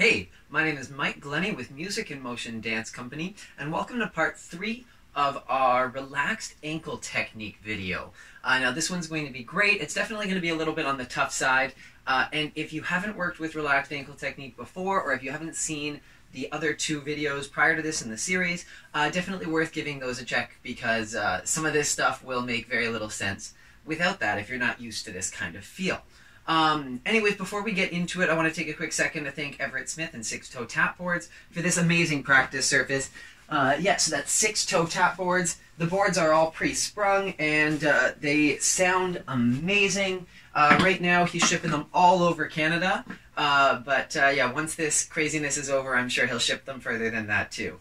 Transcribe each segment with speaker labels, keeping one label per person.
Speaker 1: Hey, my name is Mike Glennie with Music in Motion Dance Company, and welcome to part 3 of our relaxed ankle technique video. Now this one's going to be great. It's definitely going to be a little bit on the tough side, and if you haven't worked with relaxed ankle technique before, or if you haven't seen the other 2 videos prior to this in the series, definitely worth giving those a check, because some of this stuff will make very little sense without that if you're not used to this kind of feel. Anyways, before we get into it, I want to take a quick second to thank Everett Smith and Six Toe Tap Boards for this amazing practice surface. So that's Six Toe Tap Boards. The boards are all pre-sprung, and they sound amazing. Right now, he's shipping them all over Canada. Yeah, once this craziness is over, I'm sure he'll ship them further than that too.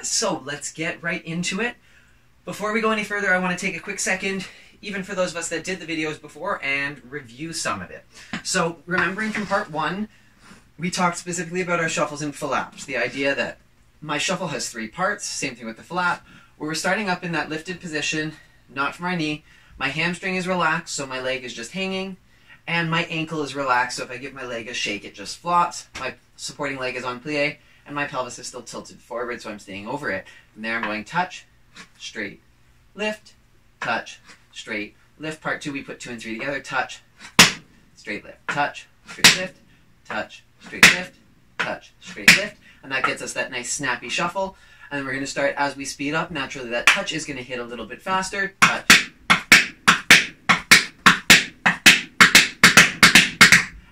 Speaker 1: So let's get right into it. Before we go any further, I want to take a quick second, even for those of us that did the videos before, and review some of it. So, remembering from part 1, we talked specifically about our shuffles and flaps. The idea that my shuffle has 3 parts, same thing with the flap, where we're starting up in that lifted position, not from our knee. My hamstring is relaxed, so my leg is just hanging, and my ankle is relaxed, so if I give my leg a shake, it just flops. My supporting leg is on plie, and my pelvis is still tilted forward, so I'm staying over it. From there, I'm going touch, straight, lift, touch, straight, lift. Part 2, we put 2 and 3 together. Touch, straight lift, touch, straight lift, touch, straight lift, touch, straight lift. And that gets us that nice snappy shuffle. And then we're going to start as we speed up. Naturally, that touch is going to hit a little bit faster. Touch.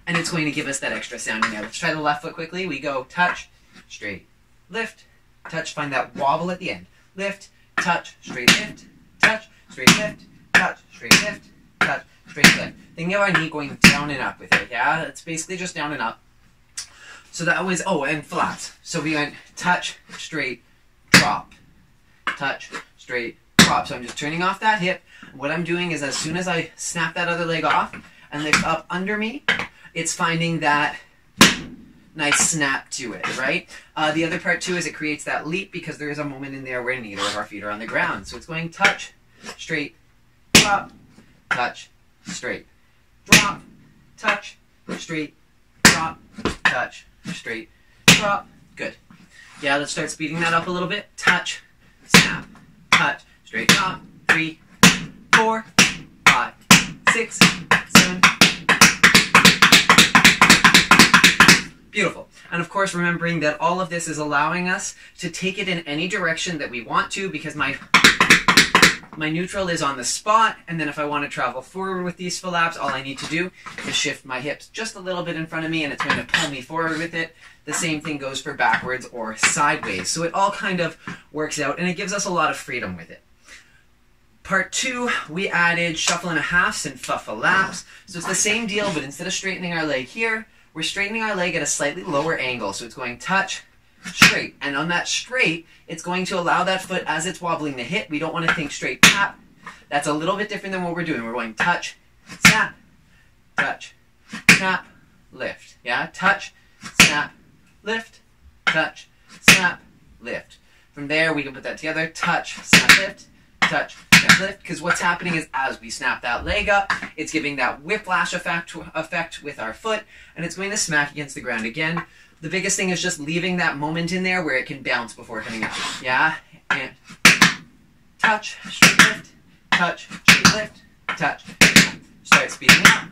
Speaker 1: And it's going to give us that extra sounding there. Let's try the left foot quickly. We go touch, straight, lift, touch. Find that wobble at the end. Lift, touch, straight lift, touch, straight lift, touch, straight lift, touch, straight lift. Think of our knee going down and up with it, yeah? It's basically just down and up. So that was, and flaps. So we went touch, straight, drop, touch, straight, drop. So I'm just turning off that hip. What I'm doing is as soon as I snap that other leg off and lift up under me, it's finding that nice snap to it, right? The other part too is it creates that leap, because there is a moment in there where neither of our feet are on the ground. So it's going touch, straight, drop, touch, straight, drop, touch, straight, drop, touch, straight, drop. Good. Yeah, let's start speeding that up a little bit. Touch, snap, touch, straight, drop. 3, 4, 5, 6, 7. Beautiful. And of course, remembering that all of this is allowing us to take it in any direction that we want to, because my neutral is on the spot, and then if I want to travel forward with these flaps, all I need to do is shift my hips just a little bit in front of me, and it's going to pull me forward with it. The same thing goes for backwards or sideways. So it all kind of works out, and it gives us a lot of freedom with it. Part 2, we added shuffle and a halves and flaps. So it's the same deal, but instead of straightening our leg here, we're straightening our leg at a slightly lower angle. So it's going touch, straight. And on that straight, it's going to allow that foot, as it's wobbling, to hit. We don't want to think straight tap. That's a little bit different than what we're doing. We're going touch, snap, touch, snap, lift. Yeah, touch, snap, lift, touch, snap, lift. From there, we can put that together. Touch, snap, lift, touch, snap, lift. Because what's happening is as we snap that leg up, it's giving that whiplash effect with our foot, and it's going to smack against the ground again. The biggest thing is just leaving that moment in there where it can bounce before coming out. Yeah? And touch, straight lift, touch, straight lift, touch. Start speeding up.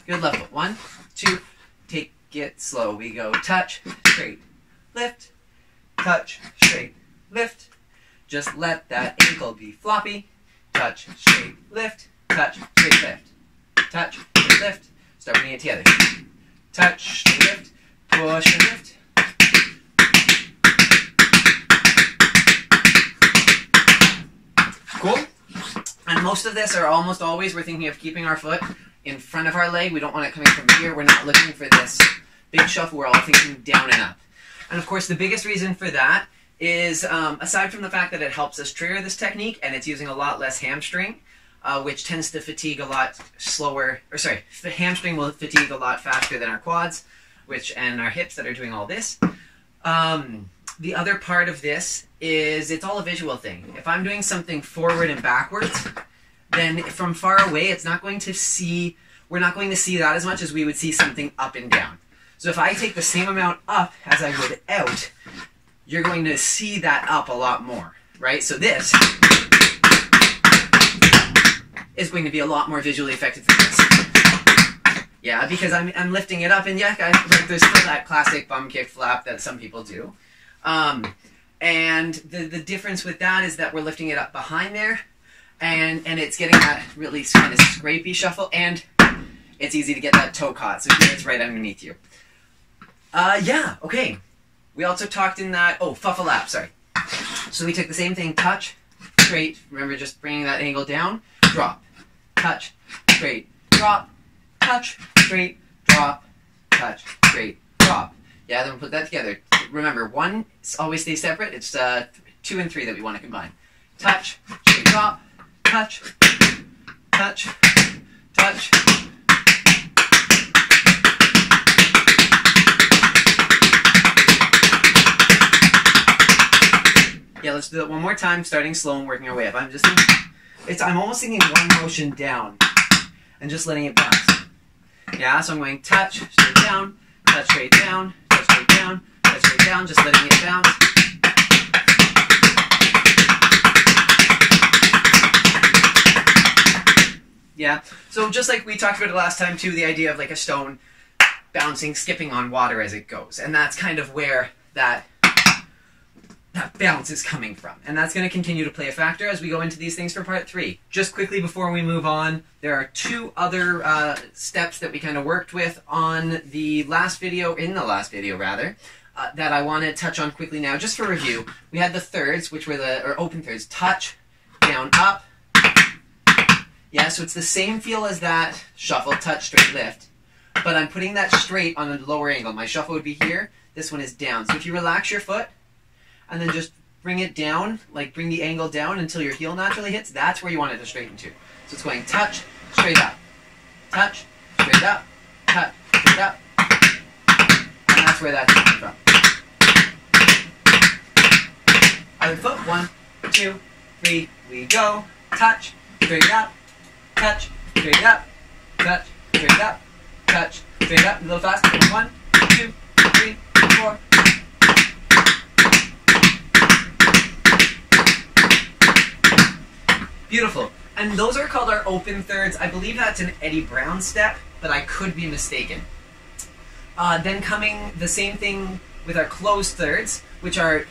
Speaker 1: Good, left foot. 1, 2, take it slow. We go touch, straight, lift, touch, straight, lift. Just let that ankle be floppy. Touch, straight, lift, touch, straight, lift. Touch, straight, lift. Start putting it together. Touch, straight, lift, push and lift. Cool? And most of this, or almost always, we're thinking of keeping our foot in front of our leg. We don't want it coming from here. We're not looking for this big shuffle. We're all thinking down and up. And of course, the biggest reason for that is, aside from the fact that it helps us trigger this technique, and it's using a lot less hamstring, which tends to fatigue a lot slower, the hamstring will fatigue a lot faster than our quads, and our hips that are doing all this. The other part of this is it's all a visual thing. If I'm doing something forward and backwards, then from far away, we're not going to see that as much as we would see something up and down. So if I take the same amount up as I would out, you're going to see that up a lot more, right? So this is going to be a lot more visually effective than this. Yeah, because I'm lifting it up, and yeah, guys, like, there's still that classic bum kick flap that some people do. And the difference with that is that we're lifting it up behind there, and it's getting that really kind of scrapey shuffle, and it's easy to get that toe caught, so it's right underneath you. Yeah, okay. We also talked in that, fuffalap, sorry. So we took the same thing, touch, straight, remember just bringing that angle down, drop, touch, straight, drop, touch, straight, drop, touch, straight, drop. Yeah, then we'll put that together. Remember, 1 always stays separate. It's 2 and 3 that we want to combine. Touch, straight, drop, touch, touch, touch. Yeah, let's do that one more time, starting slow and working our way up. I'm almost thinking 1 motion down and just letting it bounce. Yeah, so I'm going touch, straight down, touch, straight down, touch, straight down, touch, straight down, just letting it bounce. Yeah, so just like we talked about it last time too, the idea of like a stone bouncing, skipping on water as it goes. And that's kind of where that bounce is coming from. And that's going to continue to play a factor as we go into these things for part 3. Just quickly before we move on, there are 2 other steps that we kind of worked with on the last video, that I want to touch on quickly now, just for review. We had the thirds, which were or open thirds, touch, down, up. Yeah, so it's the same feel as that shuffle, touch, straight, lift. But I'm putting that straight on a lower angle. My shuffle would be here, this one is down. So if you relax your foot, and then just bring it down, like bring the angle down until your heel naturally hits, that's where you want it to straighten to. So it's going touch, straight up, touch, straight up, touch, straight up, and that's where that's coming from. Other foot, 1, 2, 3, we go, touch, straight up, touch, straight up, touch, straight up, touch, straight up, a little faster, 1, 2, 3, 4, beautiful. And those are called our open thirds. I believe that's an Eddie Brown step, but I could be mistaken. Then coming the same thing with our closed thirds, which are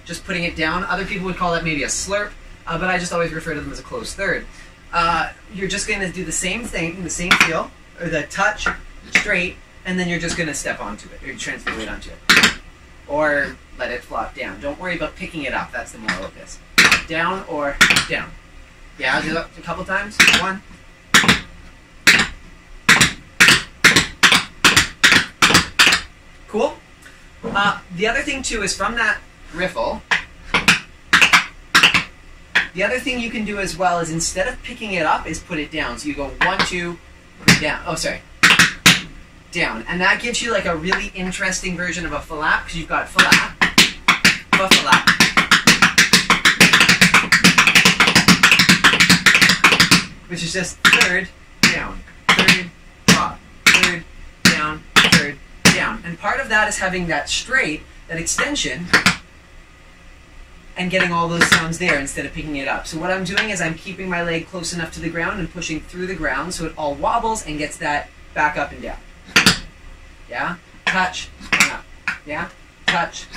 Speaker 1: just putting it down. Other people would call that maybe a slurp, but I just always refer to them as a closed third. You're just going to do the same thing, the same feel, or the touch, straight, and then you're just going to step onto it, or transfer weight onto it. Or let it flop down. Don't worry about picking it up. That's the moral of this. Down or down. Yeah, I'll do that a couple times. 1. Cool. The other thing too is from that riffle, the other thing you can do as well is instead of picking it up is put it down. So you go 1, 2, down. Oh, sorry. Down. And that gives you like a really interesting version of a flap, because you've got flap, flap, which is just third, down, third, drop, third, down, third, down. And part of that is having that straight, that extension, and getting all those sounds there instead of picking it up. So what I'm doing is I'm keeping my leg close enough to the ground and pushing through the ground so it all wobbles and gets that back up and down. Yeah? Touch, and up. Yeah? Touch,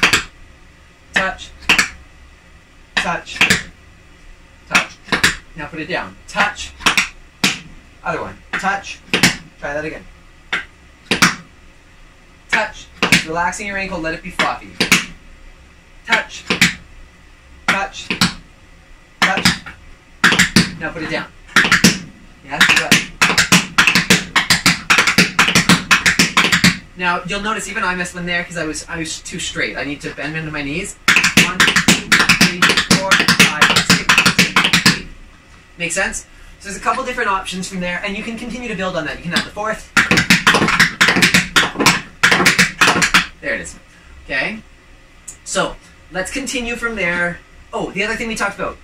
Speaker 1: touch, touch, touch. Now put it down. Touch. Other one. Touch. Try that again. Touch. Relaxing your ankle, let it be fluffy. Touch. Touch. Touch. Now put it down. Yeah, good. Now you'll notice even I missed one there because I was too straight. I need to bend into my knees. 1, 2, 3, 4, 5, 6, 7, 8. Make sense? So there's a couple different options from there, and you can continue to build on that. You can have the fourth. There it is. Okay? So, let's continue from there. Oh, the other thing we talked about.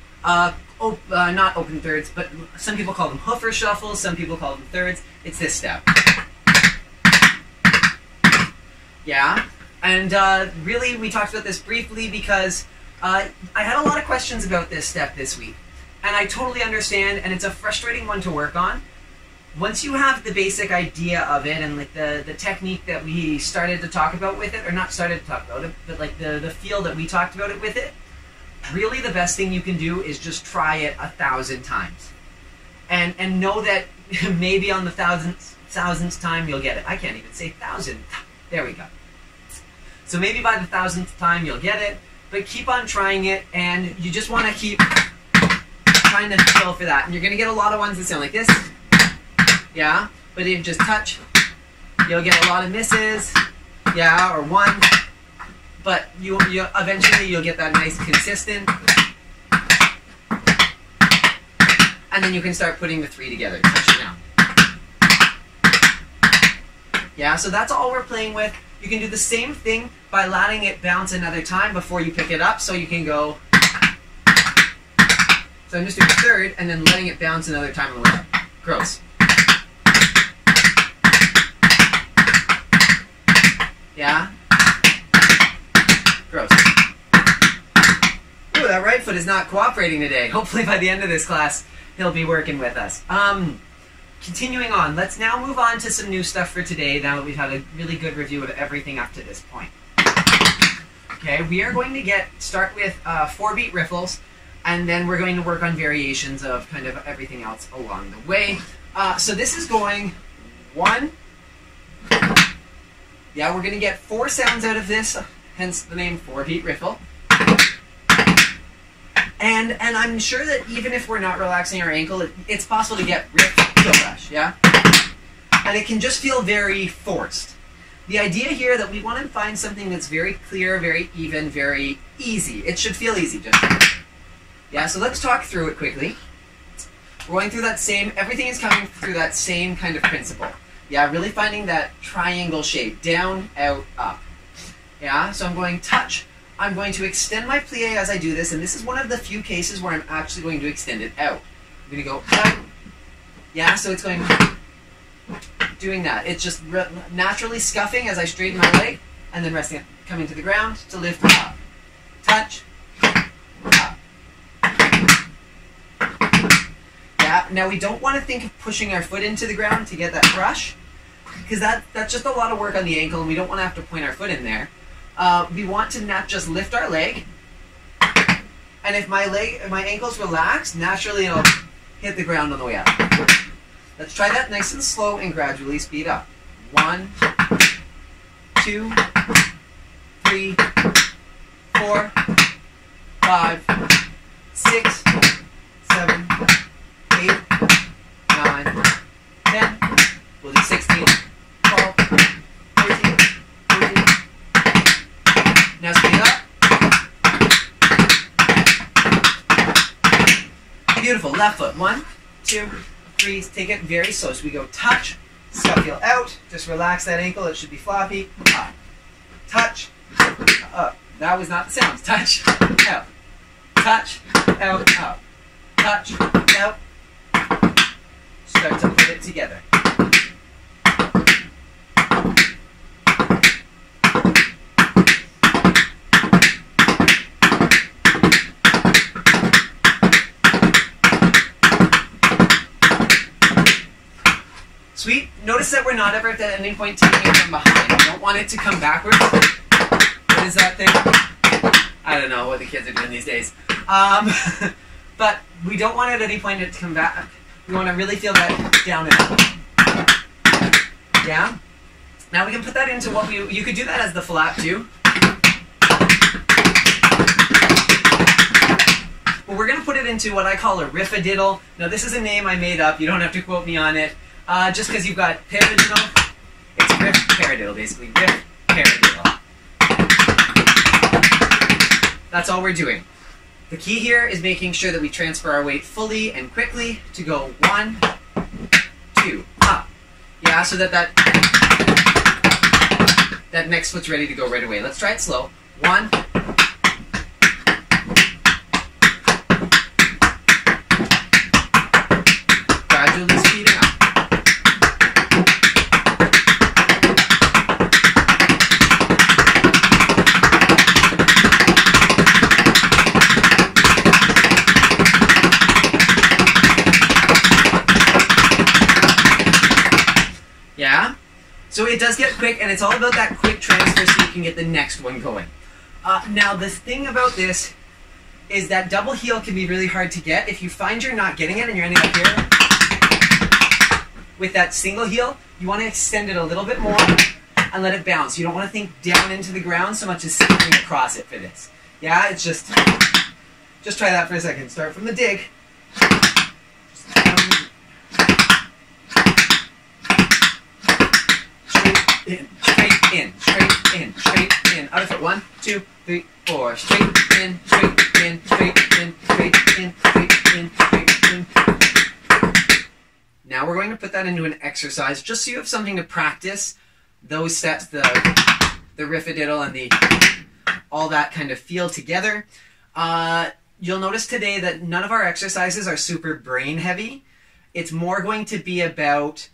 Speaker 1: not open thirds, but some people call them hoofer shuffles, some people call them thirds. It's this step. Yeah, and really we talked about this briefly because I had a lot of questions about this step this week, and I totally understand, and it's a frustrating one to work on. Once you have the basic idea of it and like the technique that we started to talk about with it, or not started to talk about it, but like the feel that we talked about it with it, really the best thing you can do is just try it 1,000 times. And know that maybe on the thousandth time you'll get it. I can't even say thousand. There we go. So maybe by the 1,000th time you'll get it, but keep on trying it, and you just want to keep trying to feel for that. And you're going to get a lot of ones that sound like this. Yeah, but if you just touch, you'll get a lot of misses, yeah, or one, but you eventually you'll get that nice consistent, and then you can start putting the 3 together, touch it down. Yeah, so that's all we're playing with. You can do the same thing by letting it bounce another time before you pick it up, so you can go, so I'm just doing third, and then letting it bounce another time on the way up. Gross. Yeah? Gross. Ooh, that right foot is not cooperating today. Hopefully by the end of this class, he'll be working with us. Continuing on, let's now move on to some new stuff for today, now that we've had a really good review of everything up to this point. Okay, we are going to start with 4-beat riffles, and then we're going to work on variations of kind of everything else along the way. So this is going 1, yeah, we're going to get 4 sounds out of this, hence the name 4-beat riffle. And I'm sure that even if we're not relaxing our ankle, it's possible to get riff, heel rush, yeah? And it can just feel very forced. The idea here that we want to find something that's very clear, very even, very easy. It should feel easy, just. Yeah, so let's talk through it quickly. We're going through that same, everything is coming through that same kind of principle. Yeah, really finding that triangle shape, down, out, up. Yeah, so I'm going touch. I'm going to extend my plie as I do this, and this is one of the few cases where I'm actually going to extend it out. I'm going to go out. Yeah, so it's going, doing that. It's just naturally scuffing as I straighten my leg, and then resting it, coming to the ground to lift up. Touch, up. Yeah, now we don't want to think of pushing our foot into the ground to get that brush, because that's just a lot of work on the ankle, and we don't want to have to point our foot in there. We want to not just lift our leg, and if my ankle's relaxed, naturally it'll hit the ground on the way up. Let's try that nice and slow and gradually speed up. 1, 2, 3, 4, 5, 6, 7, 8, 9, 10. We'll do 16, 12, 13, 14. Now speed up. Beautiful. Left foot. 1, 2, 3. Take it very slow. So we go touch, scuff heel out. Just relax that ankle. It should be floppy. Up. Touch. Up. That was not the sound. Touch. Out. Touch. Out. Up. Touch. Out. Start to put it together. Sweet. Notice that we're not ever at any point taking it from behind. We don't want it to come backwards. What is that thing? I don't know what the kids are doing these days. But we don't want it at any point to come back. We want to really feel that down and up. Yeah? Now we can put that into what you could do that as the flap too. But we're going to put it into what I call a riff-a-diddle. Now this is a name I made up. You don't have to quote me on it. Just because you've got paradiddle, it's riff paradiddle basically. Riff paradiddle. That's all we're doing. The key here is making sure that we transfer our weight fully and quickly to go 1, 2, up. Yeah, so that next foot's ready to go right away. Let's try it slow. 1, So it does get quick, and it's all about that quick transfer so you can get the next one going. Now, the thing about this is that double heel can be really hard to get. If you find you're not getting it and you're ending up here, with that single heel, you want to extend it a little bit more and let it bounce. You don't want to think down into the ground so much as skipping across it for this. Yeah, it's just try that for a second. Start from the dig. Straight in, straight in, straight in, straight in. Other foot. 1, 2, 3, 4. Straight in, straight in, straight in, straight in, straight in, straight in. Now we're going to put that into an exercise just so you have something to practice. Those steps, the riff-a-diddle and the all that kind of feel together. You'll notice today that none of our exercises are super brain heavy. It's more going to be about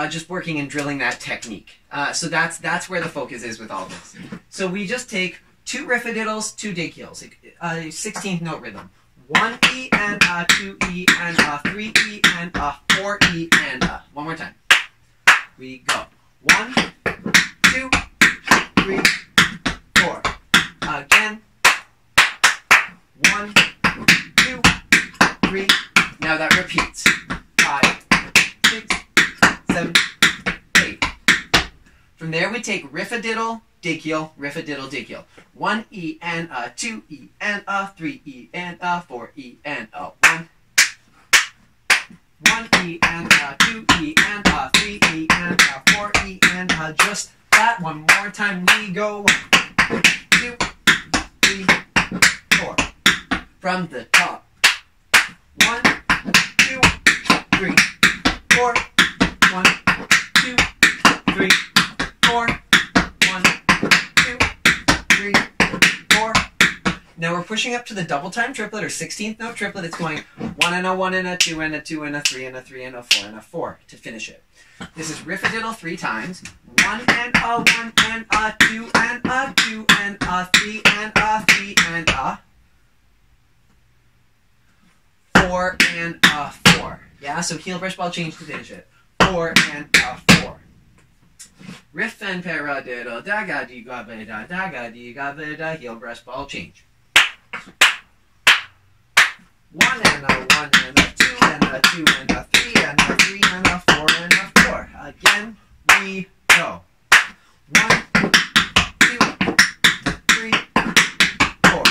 Speaker 1: just working and drilling that technique. So that's where the focus is with all this. So we just take 2 riff-a-diddles, 2 dig heels, 16th note rhythm. 1 E and a, 2 E and a, 3 E and a, 4 E and a. One more time. We go. 1, 2, 3, 4. Again. 1, 2, 3. Now that repeats. 5, 6, 7, 8. From there we take riff-a-diddle, dig heel, riff-a-diddle, dig heel. 1 E and a, 2 E and a, 3 E and a, 4 E and a. 1 E and a, 2 E and a, 3 E and a, 4 E and a. Just that. One more time. We go. 1, 2, 3, 4. From the top. 1, 2, 3, 4. 1, 2, 3, 4. 1, 2, 3, 4. Now we're pushing up to the double time triplet or 16th note triplet. It's going 1 and a 1 and a 2 and a 2 and a 3 and a 3 and a 4 and a 4 to finish it. This is riff-a-diddle 3 times. 1 and a 1 and a 2 and a 2 and a 3 and a 3 and a 4 and a 4. Yeah, so heel brush ball change to finish it. 4 and a 4. Riff and paradiddle, da ga dee ga ba da, da ga dee ga ba da, heel brush ball change. 1 and a 1 and a 2 and a 2 and a 3 and a 3 and a 4 and a 4. Again, we go. 1, 2, 3, 4.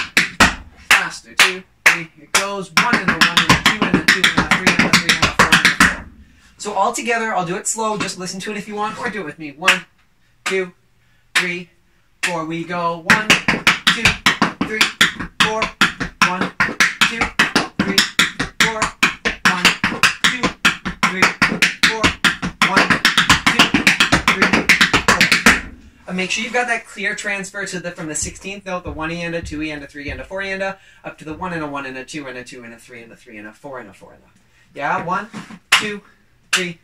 Speaker 1: Faster, 2, 3. It goes 1 and a 1 and a 2 and a 2 and a 3 and a 3 and a 4 and a 4. So all together, I'll do it slow. Just listen to it if you want, or do it with me. 1, 2, 3, 4. We go 1, 2, 3, 4. 1, 2, 3, 4. 1, 2, 3, 4. 1, 2, 3, 4. And make sure you've got that clear transfer to from the 16th note, the 1 E and a 2 E and a 3 and a 4 E and a, up to the 1 and a 1 and a 2 and a 2 and a 3 and a 3 and a 4 and a 4 and a. Yeah, 1, 2, 3,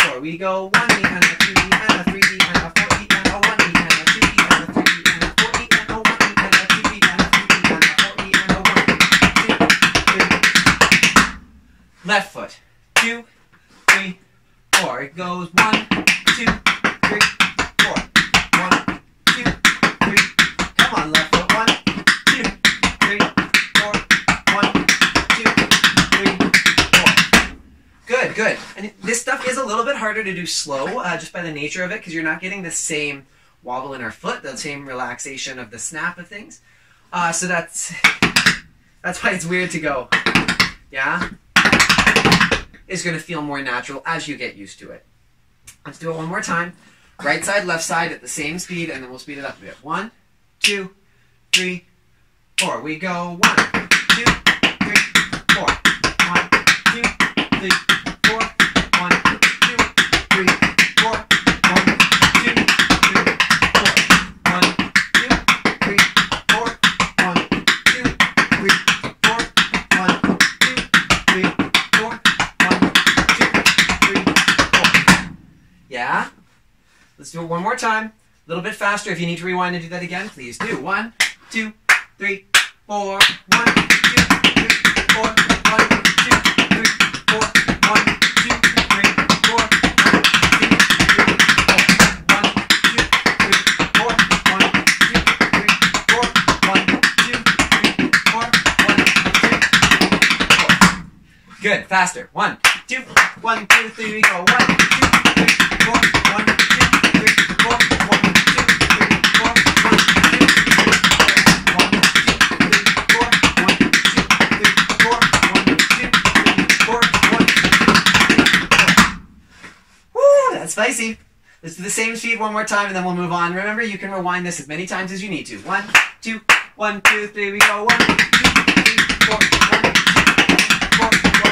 Speaker 1: 4. We go 1 E and a 2 E and a 3 E and a 4 E and a 1 E and a 2 E and a 3 E and a 4 E and a 1 E and a 2 E and a 3 E and a 4 E and a 1, 2, 3. Left foot. 2, 3, 4. It goes 1, 2, 3, 4. 1, 2, 3. Come on, left foot. 1, 2, 3, 4. 1, 2, 3, 4. Good, good. And this stuff is a little bit harder to do slow, just by the nature of it, because you're not getting the same wobble in our foot, the same relaxation of the snap of things. So that's why it's weird to go. Yeah? It's going to feel more natural as you get used to it. Let's do it one more time. Right side, left side at the same speed, and then we'll speed it up a bit. 1, 2, 3, 4. We go 1, 2, 3, 4. 1, 2, 3, 4. 1, 2, 3, 4. 1, 2, 3, 4. 1, 2, 3, 4. 1, 2, 3, 4. 1, 2, 3, 4. 1, 2, 3, 4. Yeah? Let's do it one more time. A little bit faster. If you need to rewind and do that again, please do. 1, 2, 3, 4. 1, 2, 3, 4. 1, 2, 3, 4. 1, 2, 3, 4. 1, 2, 3, 4. 1, Good. Faster. 1, 2, 1, 2, 3, we go. 1, 2, 3, 4. 1, 2, 3, 4. 1, 2, 3, 4. 1, 2, 3, 4. Woo! That's spicy. Let's do the same speed one more time and then we'll move on. Remember, you can rewind this as many times as you need to. 1, 2, 1, 2, 3, we go. 1, 2, 3, 4. 1, 2, 4. 1,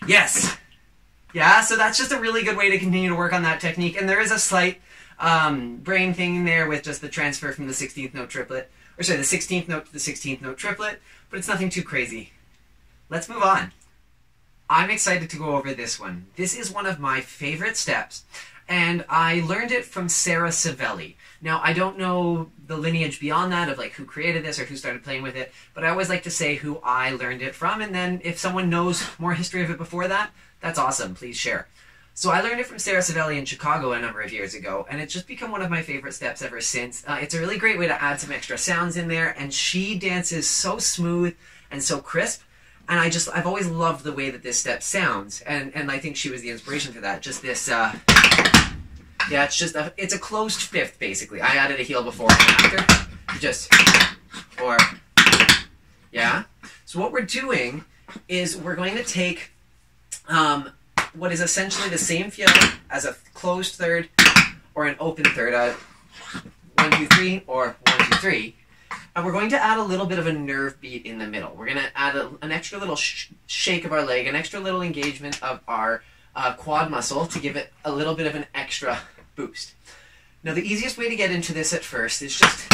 Speaker 1: Yes. Yeah, so that's just a really good way to continue to work on that technique. And there is a slight brain thing there with just the transfer from the 16th note triplet, or sorry, the 16th note to the 16th note triplet, but it's nothing too crazy. Let's move on. I'm excited to go over this one. This is one of my favorite steps, and I learned it from Sarah Savelli. Now, I don't know the lineage beyond that of like who created this or who started playing with it, but I always like to say who I learned it from, and then if someone knows more history of it before that, that's awesome. Please share. So I learned it from Sarah Savelli in Chicago a number of years ago, and it's just become one of my favorite steps ever since. It's a really great way to add some extra sounds in there, and she dances so smooth and so crisp, and I've always loved the way that this step sounds, and I think she was the inspiration for that. Just this, yeah, it's a closed fifth, basically. I added a heel before and after. Yeah. So what we're doing is we're going to take what is essentially the same feel as a closed third or an open third, 1, 2, 3, or 1, 2, 3, and we're going to add a little bit of a nerve beat in the middle. We're going to add an extra little shake of our leg, an extra little engagement of our quad muscle to give it a little bit of an extra boost. Now, the easiest way to get into this at first is just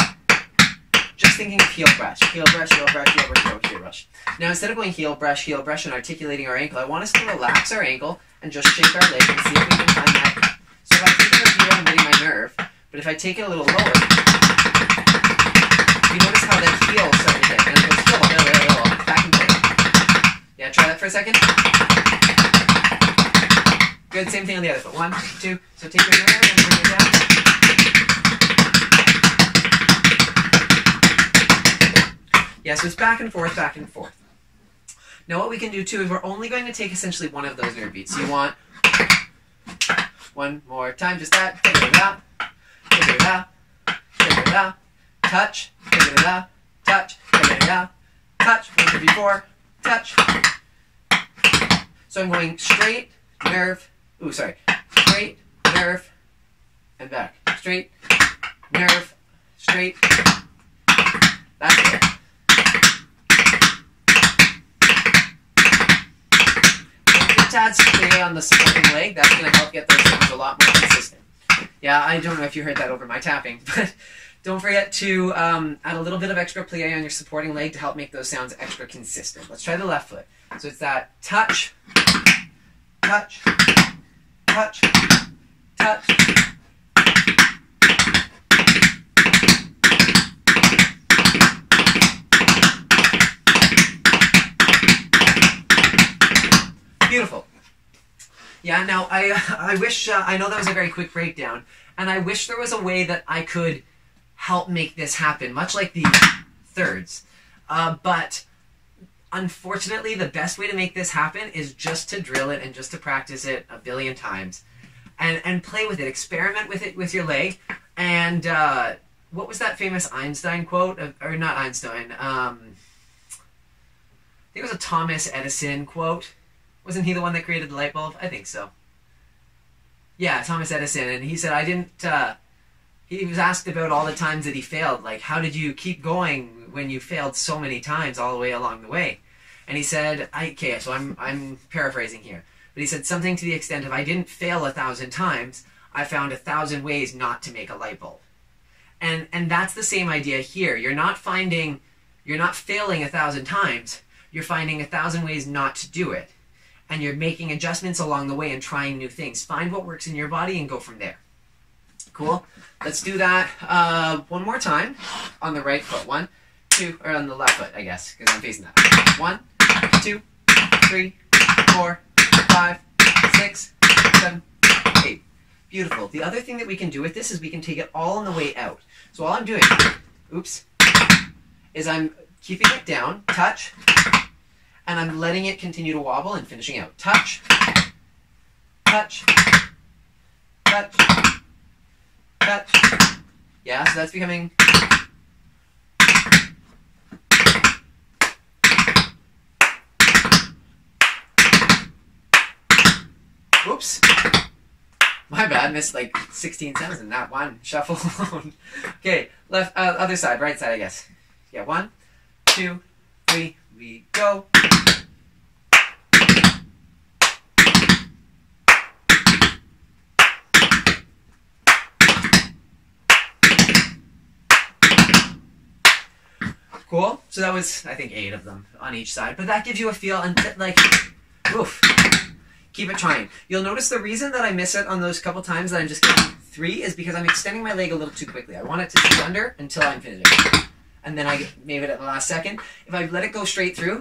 Speaker 1: thinking of heel brush, heel brush, heel brush, heel brush, heel brush. Now, instead of going heel brush, and articulating our ankle, I want us to relax our ankle and just shake our leg and see if we can find that. So if I take it here, I'm hitting my nerve, but if I take it a little lower, you notice how that heel started to hit, and it goes heel, back and forth. Yeah, try that for a second. Good, same thing on the other foot. 1, 2, so take your nerve and bring it down. Yeah, so it's back and forth, back and forth. Now what we can do too is we're only going to take essentially one of those nerve beats. So you want one more time, just that. Touch, touch, touch, 1, 2, 3, 4, touch. So I'm going straight, nerve, straight, nerve, and back. Straight, nerve, straight. That's it. Tad stay on the supporting leg. That's going to help get those sounds a lot more consistent. Yeah, I don't know if you heard that over my tapping, but don't forget to add a little bit of extra plie on your supporting leg to help make those sounds extra consistent. Let's try the left foot. So it's that touch, touch, touch, touch. Beautiful. Yeah, now I wish, I know that was a very quick breakdown, and I wish there was a way that I could help make this happen, much like the thirds. But unfortunately, the best way to make this happen is just to drill it and just to practice it a billion times. And play with it, experiment with it with your leg. And what was that famous Einstein quote? Or not Einstein, I think it was a Thomas Edison quote. Wasn't he the one that created the light bulb? I think so. Yeah, Thomas Edison. And he said, he was asked about all the times that he failed. Like, how did you keep going when you failed so many times all the way along the way? And he said, okay, so I'm paraphrasing here. But he said something to the extent of, I didn't fail 1,000 times. I found 1,000 ways not to make a light bulb. And that's the same idea here. You're not failing 1,000 times. You're finding 1,000 ways not to do it. and you're making adjustments along the way and trying new things. Find what works in your body and go from there. Cool? Let's do that one more time on the right foot. 1, 2, or on the left foot, I guess, because I'm facing that. 1, 2, 3, 4, 5, 6, 7, 8. Beautiful. The other thing that we can do with this is we can take it all on the way out. So all I'm doing, oops, is I'm keeping it down, touch, and I'm letting it continue to wobble and finishing out. Touch, touch, touch, touch. Yeah, so that's becoming... Oops. My bad, missed like 16 sounds in that one shuffle alone. Okay, left, other side, right side, I guess. Yeah, 1, 2, 3, we go. Cool. So that was, I think, 8 of them on each side. But that gives you a feel, and like, oof. Keep it trying. You'll notice the reason that I miss it on those couple times that I'm just getting 3 is because I'm extending my leg a little too quickly. I want it to be under until I'm finishing. And then I made it at the last second. If I let it go straight through,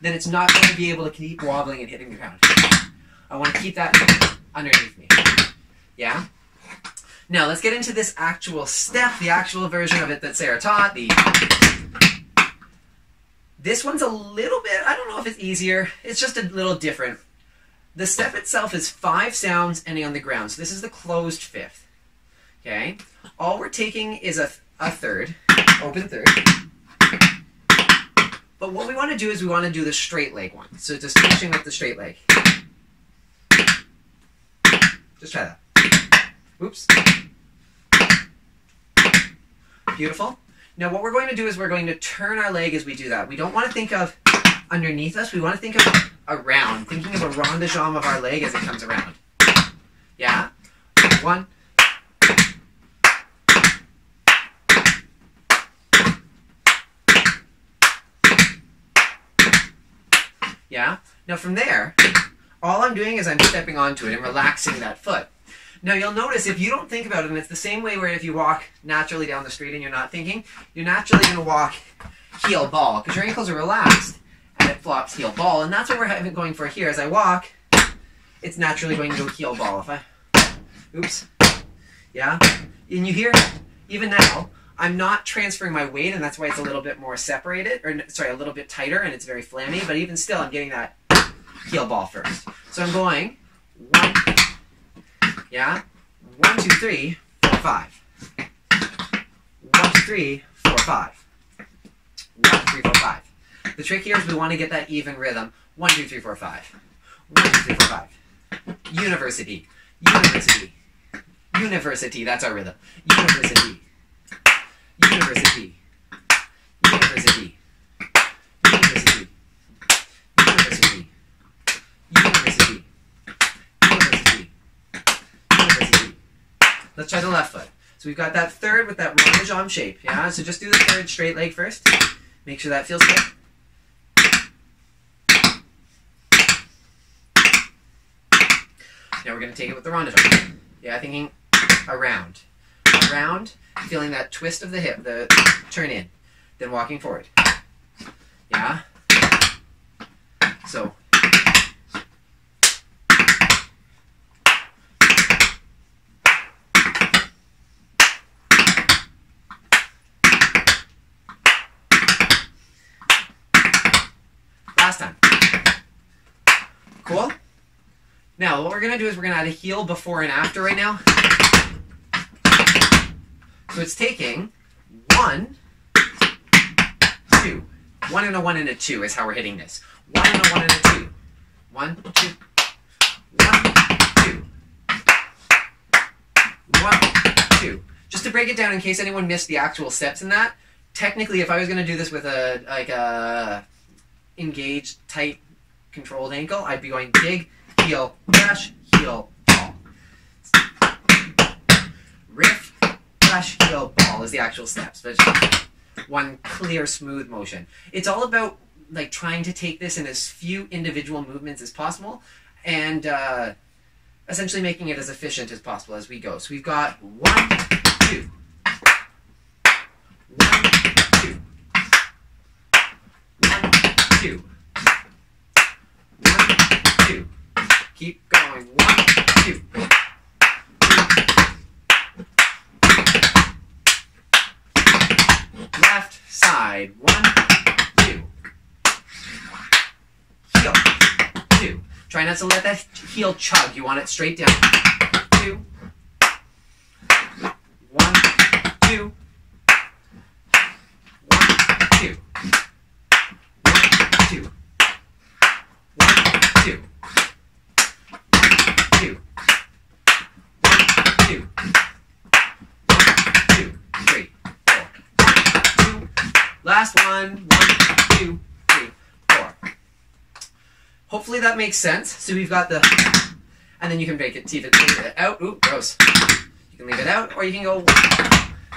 Speaker 1: then it's not going to be able to keep wobbling and hitting the ground. I want to keep that underneath me. Yeah? Now, let's get into this actual step, the actual version of it that Sarah taught. This one's a little bit, I don't know if it's easier. It's just a little different. The step itself is 5 sounds ending on the ground. So this is the closed fifth. Okay? All we're taking is a third, open third. But what we want to do is we want to do the straight leg one. So just finishing with the straight leg. Just try that. Oops. Beautiful. Now what we're going to do is we're going to turn our leg as we do that. We don't want to think of underneath us. We want to think of around, thinking of a rond de jambe of our leg as it comes around. Yeah? 1. Yeah? Now from there, all I'm doing is I'm stepping onto it and relaxing that foot. Now you'll notice if you don't think about it, and it's the same way where if you walk naturally down the street and you're not thinking, you're naturally going to walk heel ball, because your ankles are relaxed. And it flops heel ball, and that's what we're going for here. As I walk, it's naturally going to go heel ball. If I, oops, yeah, and you hear, even now, I'm not transferring my weight, and that's why it's a little bit more separated, or sorry, a little bit tighter, and it's very flammy. But even still, I'm getting that heel ball first. So I'm going 1, yeah, 1, 2, 3, 4, 5. 1, 2, 3, 4, 5. 1, 2, 3, 4, 5. The trick here is we want to get that even rhythm. 1, 2, 3, 4, 5. 1, 2, 3, 4, 5. University. University. University. That's our rhythm. University. University. University. University. University. University. University. University. Let's try the left foot. So we've got that third with that rond de jambe shape. Yeah. So just do the third straight leg first. Make sure that feels good. Now we're going to take it with the rond de jambe. Yeah, thinking around. Around, feeling that twist of the hip, the turn in. Then walking forward. Yeah? So. Last time. Cool? Now, what we're going to do is we're going to add a heel before and after right now. So it's taking 1, 2. 1 and a 1 and a 2 is how we're hitting this. 1 and a 1 and a 2. 1, 2. 1, 2. 1, 2. Just to break it down in case anyone missed the actual steps in that, technically if I was going to do this with a engaged, tight, controlled ankle, I'd be going dig, heel, dash, heel, ball. Riff, dash, heel, ball is the actual steps, but it's one clear, smooth motion. It's all about like trying to take this in as few individual movements as possible, and essentially making it as efficient as possible as we go. So we've got 1, 2, 1, 2, 1, 2, 1, 2. Keep going. 1, 2. Left side. 1, 2. Heel. 2. Try not to let that heel chug. You want it straight down. 2. 1, 2. 1, 2. 1, 2. 1, 2. 1, 2. 1, 2. 1, 2, 3, 4. 1, 2. Last one. 1, 2, 3, 4. Hopefully that makes sense. So we've got the, and then you can break it, leave it out. Ooh, gross. You can leave it out, or you can go.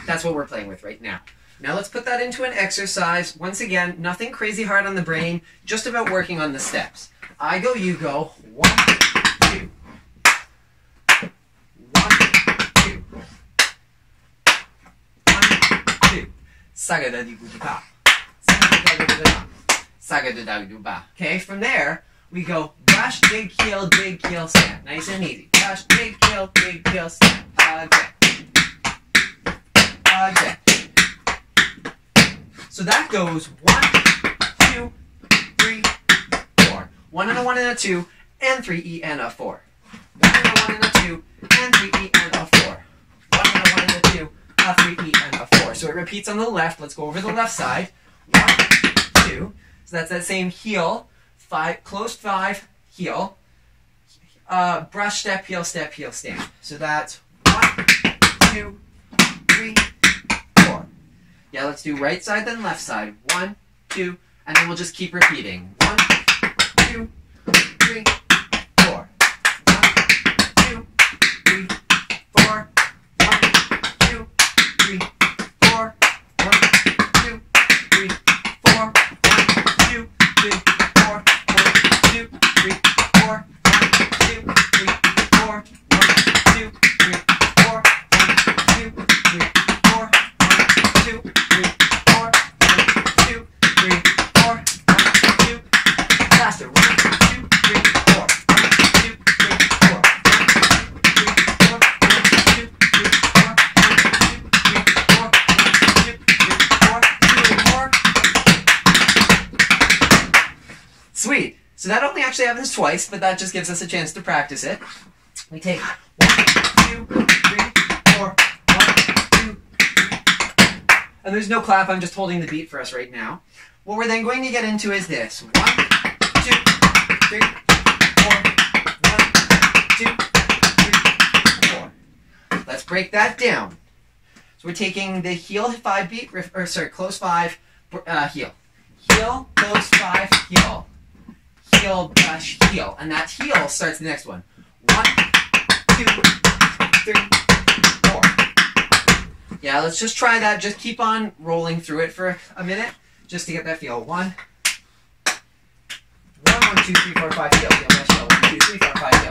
Speaker 1: That's what we're playing with right now. Now let's put that into an exercise. Once again, nothing crazy hard on the brain, just about working on the steps. I go, you go. 1, 2. 1, 2. 1, 2. Saga-da-dee-goo-dee-pa. Saga-da-da-da-da. Saga-da-da-doo-ba. Okay, from there, we go brush, dig, heel, stand. Nice and easy. Brush, dig, heel, stand. Again. Again. So that goes 1, 2, 3, 4. 1 and a 1 and a 2, and 3 E and a 4. 1 and a 1 and a 2, and 3 E and a 4. 1 and a 1 and a 2, a 3 E and a 4. So it repeats on the left. Let's go over the left side. 1, 2. So that's that same heel. 5, closed 5, heel. Brush, step, heel, stand. So that's 1, 2, 3, 4. Yeah, let's do right side, then left side. 1, 2, and then we'll just keep repeating. 1, 2, 3, 4. 1, 2, 3, 4. 1, 2, 3, 4. 1, 2, 3, 4. 1, 2, 3, 4. 1, 2, 3, 4. 1, 2, 3, 4. 1, 2, 3, 4. 1, 2, 3, 4. 1, 2, 3, 4. 1, 2, 3, 4. 1, 2. Faster. 1, 2, 3, 4. 1, 2, 3, 4. 1, 2, 3, 4. 1, 2, 3, 4. 1, 2, 3, 4. 1, 2, 3, 4. 2 more. Sweet. So that only actually happens twice, but that just gives us a chance to practice it. We take 1, 2, 3, 4, 1, 2, 3. And there's no clap, I'm just holding the beat for us right now. What we're then going to get into is this. 1, 2, 3, 4. 1, 2, 3, 4. Let's break that down. So we're taking the heel 5 beat, close 5, heel. Heel, close 5, heel. Heel, brush, heel. And that heel starts the next one. 1, 2, 3, 4. Yeah, let's just try that. Just keep on rolling through it for a minute, just to get that feel. 1, 2, 3, 4, 5, heel. Heel, brush, heel. 1, 2, 3, 4, 5, heel.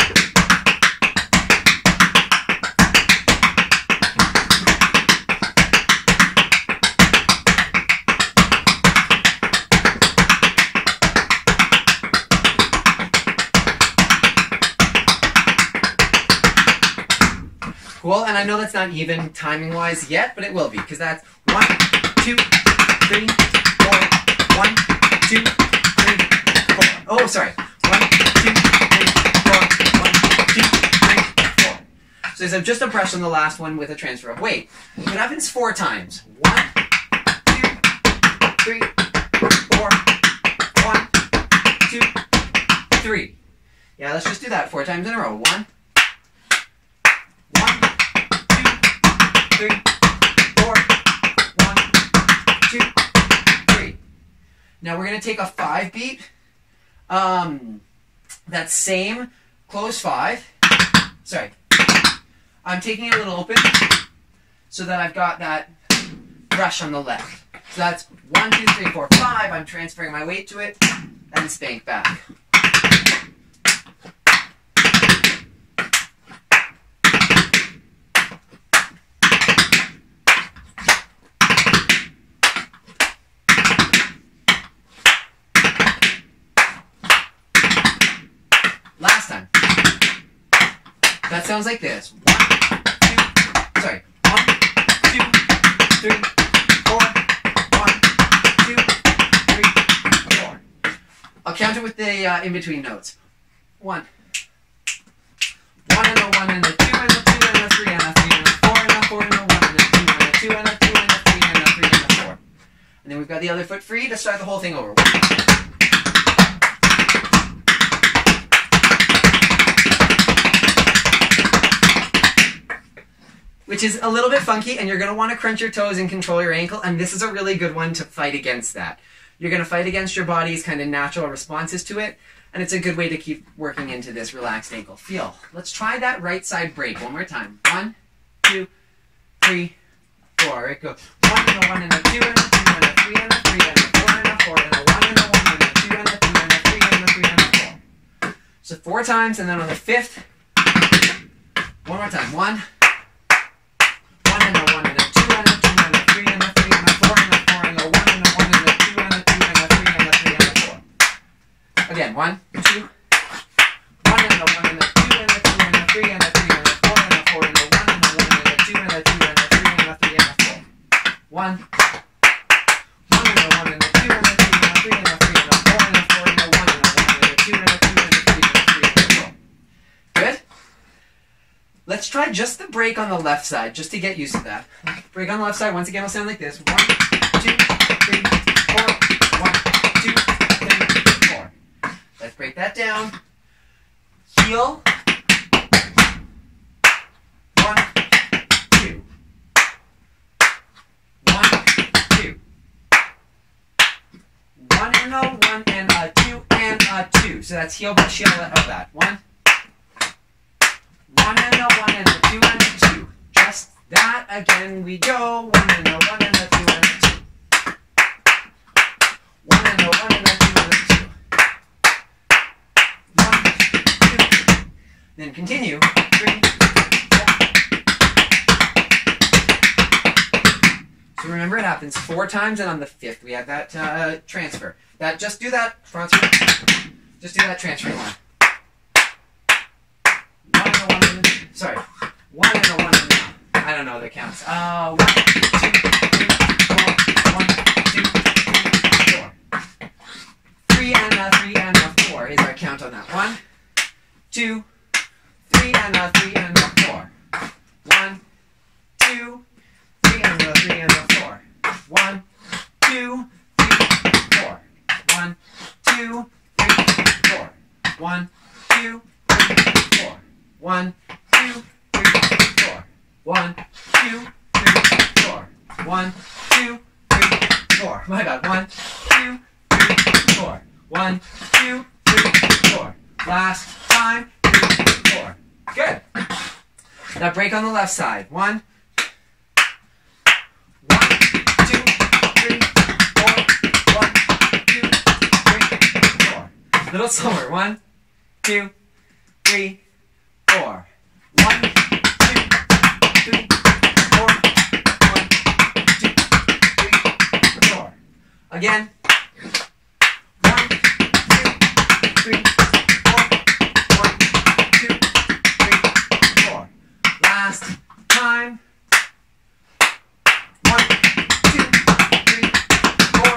Speaker 1: Cool, and I know that's not even timing-wise yet, but it will be, because that's 1, 2, 3, 4. 1, 2, 3, 4. Oh, sorry. 1, 2, 3, 4. 1, 2, 3, 4. So there's just a brush on the last one with a transfer of weight. It happens 4 times. 1, 2, 3, 4. 1, 2, 3. Yeah, let's just do that 4 times in a row. 1, 3, 4. 1, 2, 3. Now we're going to take a 5 beat. That same close 5. Sorry. I'm taking it a little open so that I've got that brush on the left. So that's 1, 2, 3, 4, 5. I'm transferring my weight to it, and spank back. Last time. That sounds like this. 1, 2, sorry. 1, 2, 3, 4. 1, 2, 3, 4. I'll count it with the in-between notes. 1. 1 and a 1 and a 2 and a 2 and a 3 and a 3 and a 4 and a 4 and a 1 and a 2 and a 2 and a 2 and a 3 and a 3 and a 4. And then we've got the other foot free to start the whole thing over. Which is a little bit funky, and you're going to want to crunch your toes and control your ankle, and this is a really good one to fight against that. You're going to fight against your body's kind of natural responses to it, and it's a good way to keep working into this relaxed ankle feel. Let's try that right side break one more time. 1, 2, 3, 4. It goes 1 and a 1 and a 2 and a 2 and a 3 and a 3 and a 4 and a 4 and a 1 and a 1 and a 2 and a 2 and a 3 and a 3 and a 4. So 4 times, and then on the 5th, one more time. 1 and a 1 and a 2 and a 2 and a 3 and a 3 and a 4 and a 4 and a 1 and a 1 and a 2 and a 2 and a 3 and a 3 and a 4. Again, 1, 2, 1 and a 1 and a 2 and a 2 and a 3 and a 3 and a 4 and a 4 and a 1 and a 1 and a 2 and a 2 and a 3 and a 3 and a 4. 1 and a 1 and a 2 and a 2 and a 3 and a 3 and a 4 and a 4 and a 1 and a 1 and a 2 and a 2 and a 3 and a 3 and a 4. Good? Let's try just the break on the left side, just to get used to that. Break on the left side, once again, will sound like this. 1, 2, 3, 4. 1, 2, 3, 4. Let's break that down. Heel. 1, 2. 1, 2. 1 and a 1 and a 2 and a 2. So that's heel, but heel of that. 1. 1 and a 1 and a 2 and a 2. Just that again we go. 1 and a 1 and a 2 and a 2. 1 and a 1 and a 2 and a 2. 1, 2. Then continue. 3, 4. So remember it happens 4 times, and on the 5th we have that transfer. Just do that transfer. Just do that transfer line. 1 and a 1 and a 2. Sorry. 1 and a 1 and a 2. I don't know the counts. 1, 2, 3, 4. 1, 2, 3, 4. 3 and a 3 and a 4 is our count on that. 1, 2, 3 and a 3 and a 4. 1, 2, 3 and a 3 and a 4. 1, 2, 3, 4. 1, 2, 3, 4. 1, 2, 3, 4. 1, 2, 3, 4. 1, 2, 3, 4. 1, 2, 3, 4. My bad. 1, 2, 3, 4. 1, 2, 3, 4. Last time. 3, 4. Good. Now break on the left side. 1, 1, 2, 3, 4. 1, 2, 3, 4. Little slower. 1, 2, 3, 4. 1, 2, 3, 4. 1, 2, 3, 4. Again. 1, 2, 3, 4. 1, 2, 3, 4. Last time. 1, 2, 3, 4.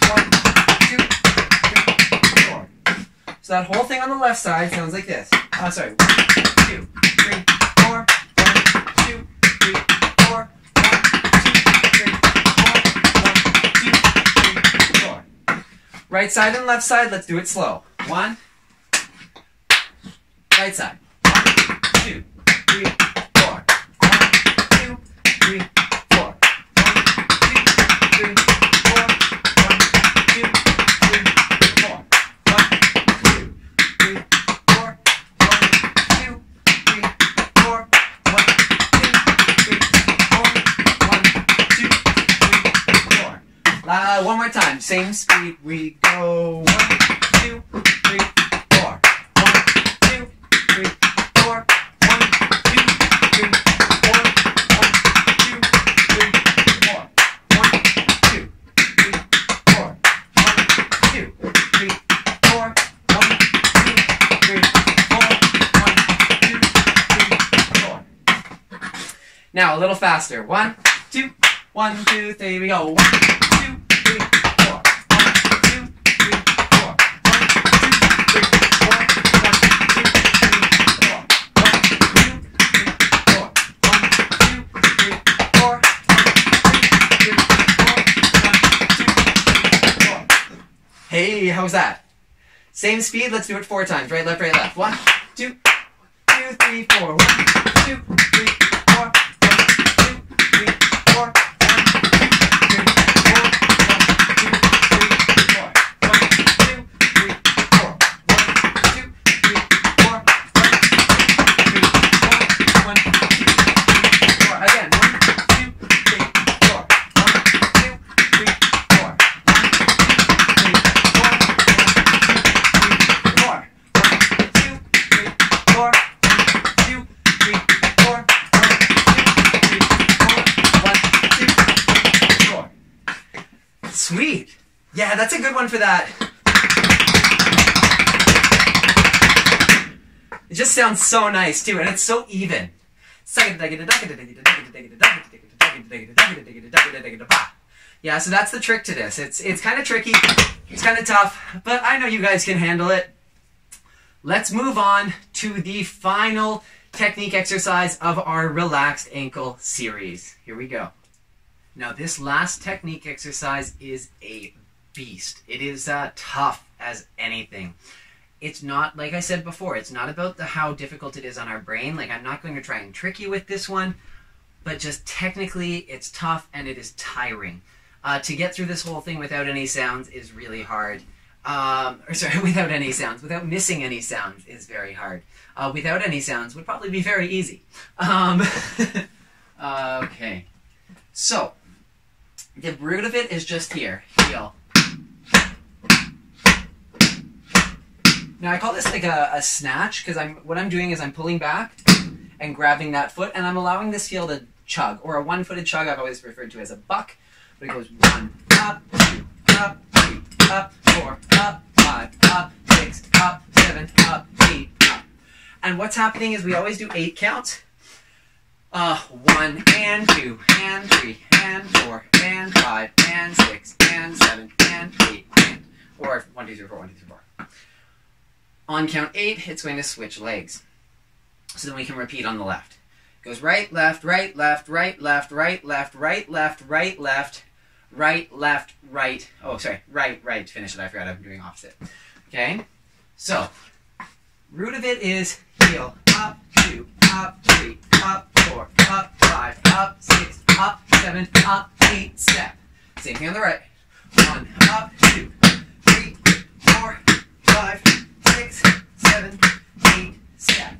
Speaker 1: 1, 2, 3, 4. So that whole thing on the left side sounds like this. Sorry. 1, 2, 3, 4. 1, 2, 3, 4. 1, 2, 3, 4. 1, 2, 3, 4. Right side and left side, let's do it slow. 1. Right side. 1, 2, 3, 4. 1, 2, 3, 4. 1, 2, 3, 4. 1, 2, 3, 4. 1, 2, 3, 4. 1, 2, 3, 4. 1, 2, 3, 4. 1, 2, 3, 4. One more time. Same speed. We go. 1, 2, 3, 4. 1, 2, 3, 4. 1, 2, 3, 4. 1, 2, 3, 4. 1, 2, 3, 4. 1, 2, 3, 4. 1, 2, 3, 4. 1, 2, 3, 4. Now a little faster. 1, 2, 1, 2, 3. We go. 1, 2, 3, 4. 1, 2, 3, 4. 1, 2, 3, 4. 1, 2, 3, 4. 1, 2, 3, 4. 1, 2, 3, 4. 1, 2, 3, 4. Hey, how's that? Same speed. Let's do it 4 times. Right, left, right, left. 1, 2, 3, 4. 1, 2, 3, 4. Sweet. Yeah, that's a good one for that. It just sounds so nice too, and it's so even. Yeah, so that's the trick to this. It's kind of tricky, it's kind of tough, but I know you guys can handle it. Let's move on to the final technique exercise of our relaxed ankle series. Here we go. Now this last technique exercise is a beast. It is tough as anything. It's not, like I said before, it's not about how difficult it is on our brain. Like, I'm not going to try and trick you with this one, but just technically it's tough and it is tiring. To get through this whole thing without any sounds is really hard. Without any sounds. Without missing any sounds is very hard. Without any sounds would probably be very easy. Okay. So, the root of it is just here. Heel. Now I call this like a snatch, because what I'm doing is I'm pulling back and grabbing that foot, and I'm allowing this heel to chug, or a one-footed chug I've always referred to as a buck. But it goes 1, up, 2, up, 3, up, 4, up, 5, up, 6, up, 7, up, 8, up. And what's happening is we always do 8 counts. 1 and 2 and 3 and 4 and 5 and 6 and 7 and 8 and, or 1, 2, 3, 4, 1, 2, 3, 4. On count 8, it's going to switch legs. So then we can repeat on the left. It goes right, left, right, left, right, left, right, left, right, left, right, left, right, left, right. Oh, sorry, right, right. Finish it. I forgot I'm doing opposite. Okay? So, root of it is heel, up, 2, up, 3, up, 4, up, 5, up, 6, up, 7, up, 8, step. Same thing on the right. 1, up, 2, 3, 4, 5, 6, 7, 8, step.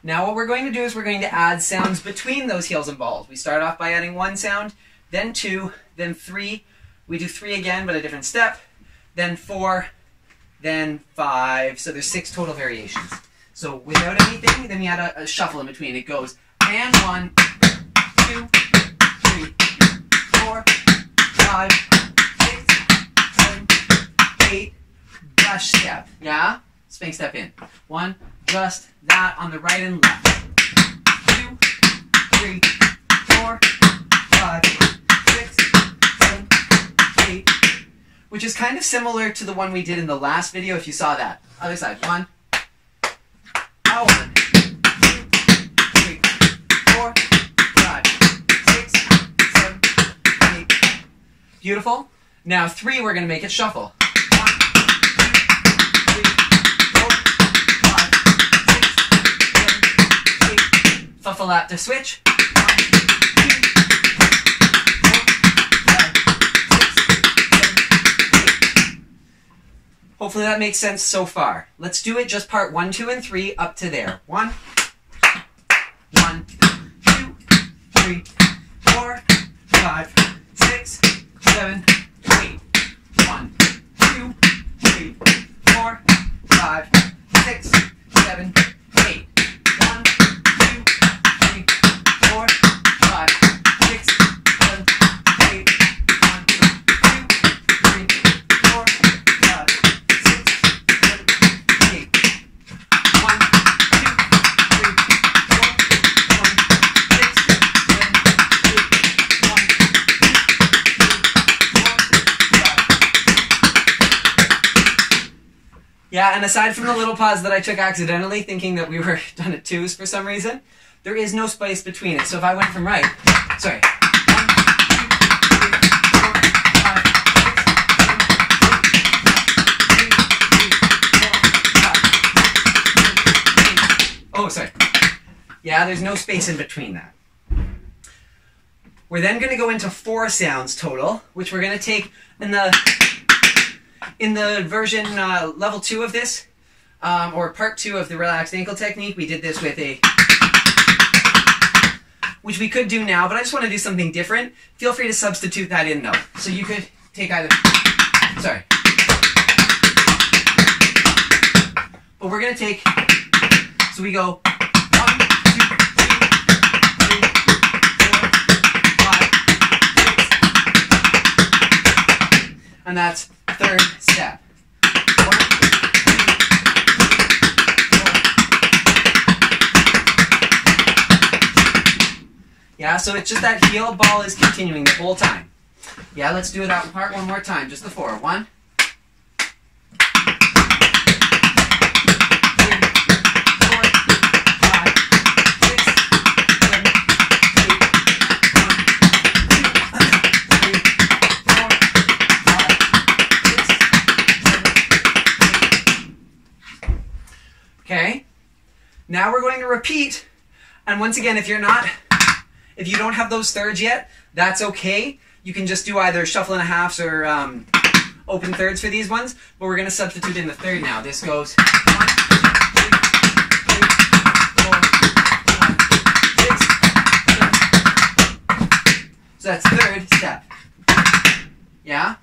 Speaker 1: Now what we're going to do is we're going to add sounds between those heels and balls. We start off by adding 1 sound, then 2, then 3. We do 3 again, but a different step. Then 4, then 5. So there's 6 total variations. So without anything, then we add a shuffle in between. It goes and 1, 2, 3, 4, 5, 6, 7, 8. Brush step. Yeah? Spank step in. 1, just that on the right and left. 2, 3, 4, 5, 6, 7, 8. Which is kind of similar to the one we did in the last video, if you saw that. Other side. 1, 1, 2, 3, 4, 5, 6, 7, 8. Beautiful. Now 3, we're going to make it shuffle. 1, 2, 3, 4, 5, 6, 7, 8. Fuffle that to switch. 1, 2, 3, 4, 5, 6, 7, 8. Hopefully that makes sense so far. Let's do it just part 1, 2, and 3 up to there. 1, 1, 2, 3, 4, 5, 6, 7, 3, 4, 5, 6, 7, 8. 1, 2, 3, 4, 5, 6, 7, 8. 1, 2, 3, 4, 5, 6, 7, 8. 1, 2, 3, 4, 1, 6, 7, 8. 1, 2, 3, 4, 5. Yeah, and aside from the little pause that I took accidentally, thinking that we were done at 2s for some reason, there is no space between it. So if I went from right, sorry. 1, 2, 3, 4, 5, 6, 7, 8. Oh, sorry. Yeah, there's no space in between that. We're then going to go into 4 sounds total, which we're going to take in the version level 2 of this, or part 2 of the relaxed ankle technique. We did this with a, which we could do now, but I just want to do something different. Feel free to substitute that in though. So you could take either, sorry. But we're going to take, so we go 1, 2, 3, 4, 5, 6, and that's 3rd step. 1, 2, 3, 4. Yeah, so it's just that heel ball is continuing the whole time. Yeah, let's do that part one more time, just the 4. 1, 2, 3, 4, 5, 6, 7, 8. 1, 2, 3, 4, 5, 6, 7, 8. Okay, now we're going to repeat, and once again, if you don't have those thirds yet, that's okay. You can just do either shuffle and a halves or open thirds for these ones, but we're going to substitute in the third now. This goes 1, 2, 3, 4, 5, 6, 7. So that's 3rd step. Yeah?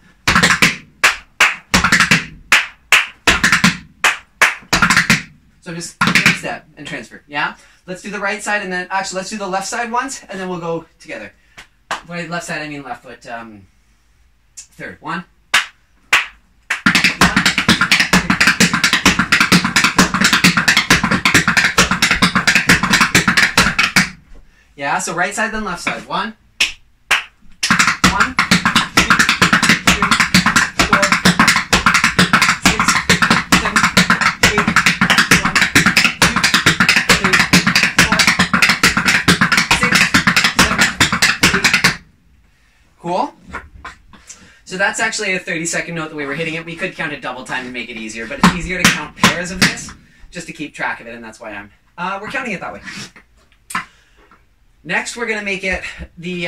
Speaker 1: So just 3rd step and transfer. Yeah? Let's do the right side and then, actually, let's do the left side once and then we'll go together. By left side, I mean left foot. 3rd. 1. 1. Yeah, so right side then left side. 1. 1, 2, 3, 4, 6, 7, 8. 1, 2, 3, 4, 6, 7, 8. Cool? So that's actually a 30-second note the way we're hitting it. We could count it double time and make it easier, but it's easier to count pairs of this just to keep track of it, and that's why we're counting it that way. Next, we're going to make it the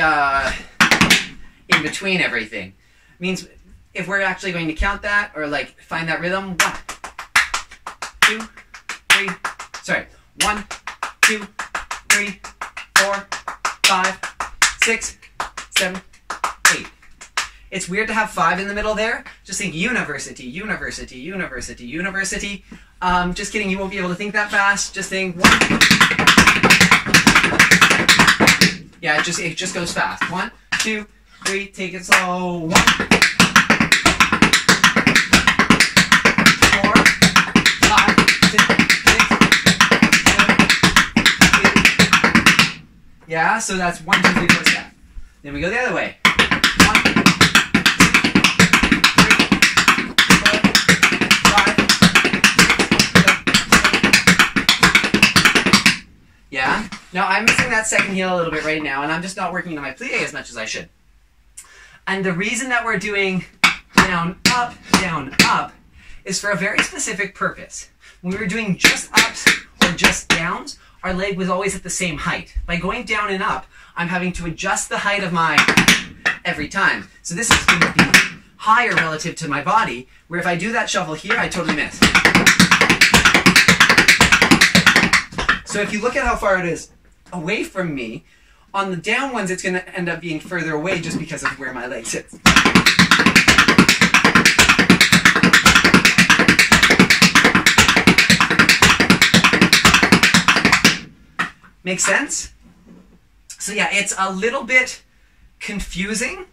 Speaker 1: in between everything. Means if we're actually going to count that or like find that rhythm, 1, 2, 3, sorry, 1, 2, 3, 4, 5, 6, 7, 8. It's weird to have 5 in the middle there. Just think university, university, university, university. Just kidding, you won't be able to think that fast. Just think 1. Yeah, it just goes fast. 1, 2, 3, take it slow. 1, 4, 5, 6, 7, 8. Yeah, so that's 1, 2, 3, 4 step. Then we go the other way. 1, 2, 3, 4, 5, 6, 7, 8. Yeah. Now I'm missing that second heel a little bit right now, and I'm just not working on my plie as much as I should. And the reason that we're doing down, up, is for a very specific purpose. When we were doing just ups or just downs, our leg was always at the same height. By going down and up, I'm having to adjust the height of my every time. So this is going to be higher relative to my body, where if I do that shuffle here, I totally miss. So if you look at how far it is away from me, on the down ones, it's going to end up being further away just because of where my leg sits. Make sense? So yeah, it's a little bit confusing,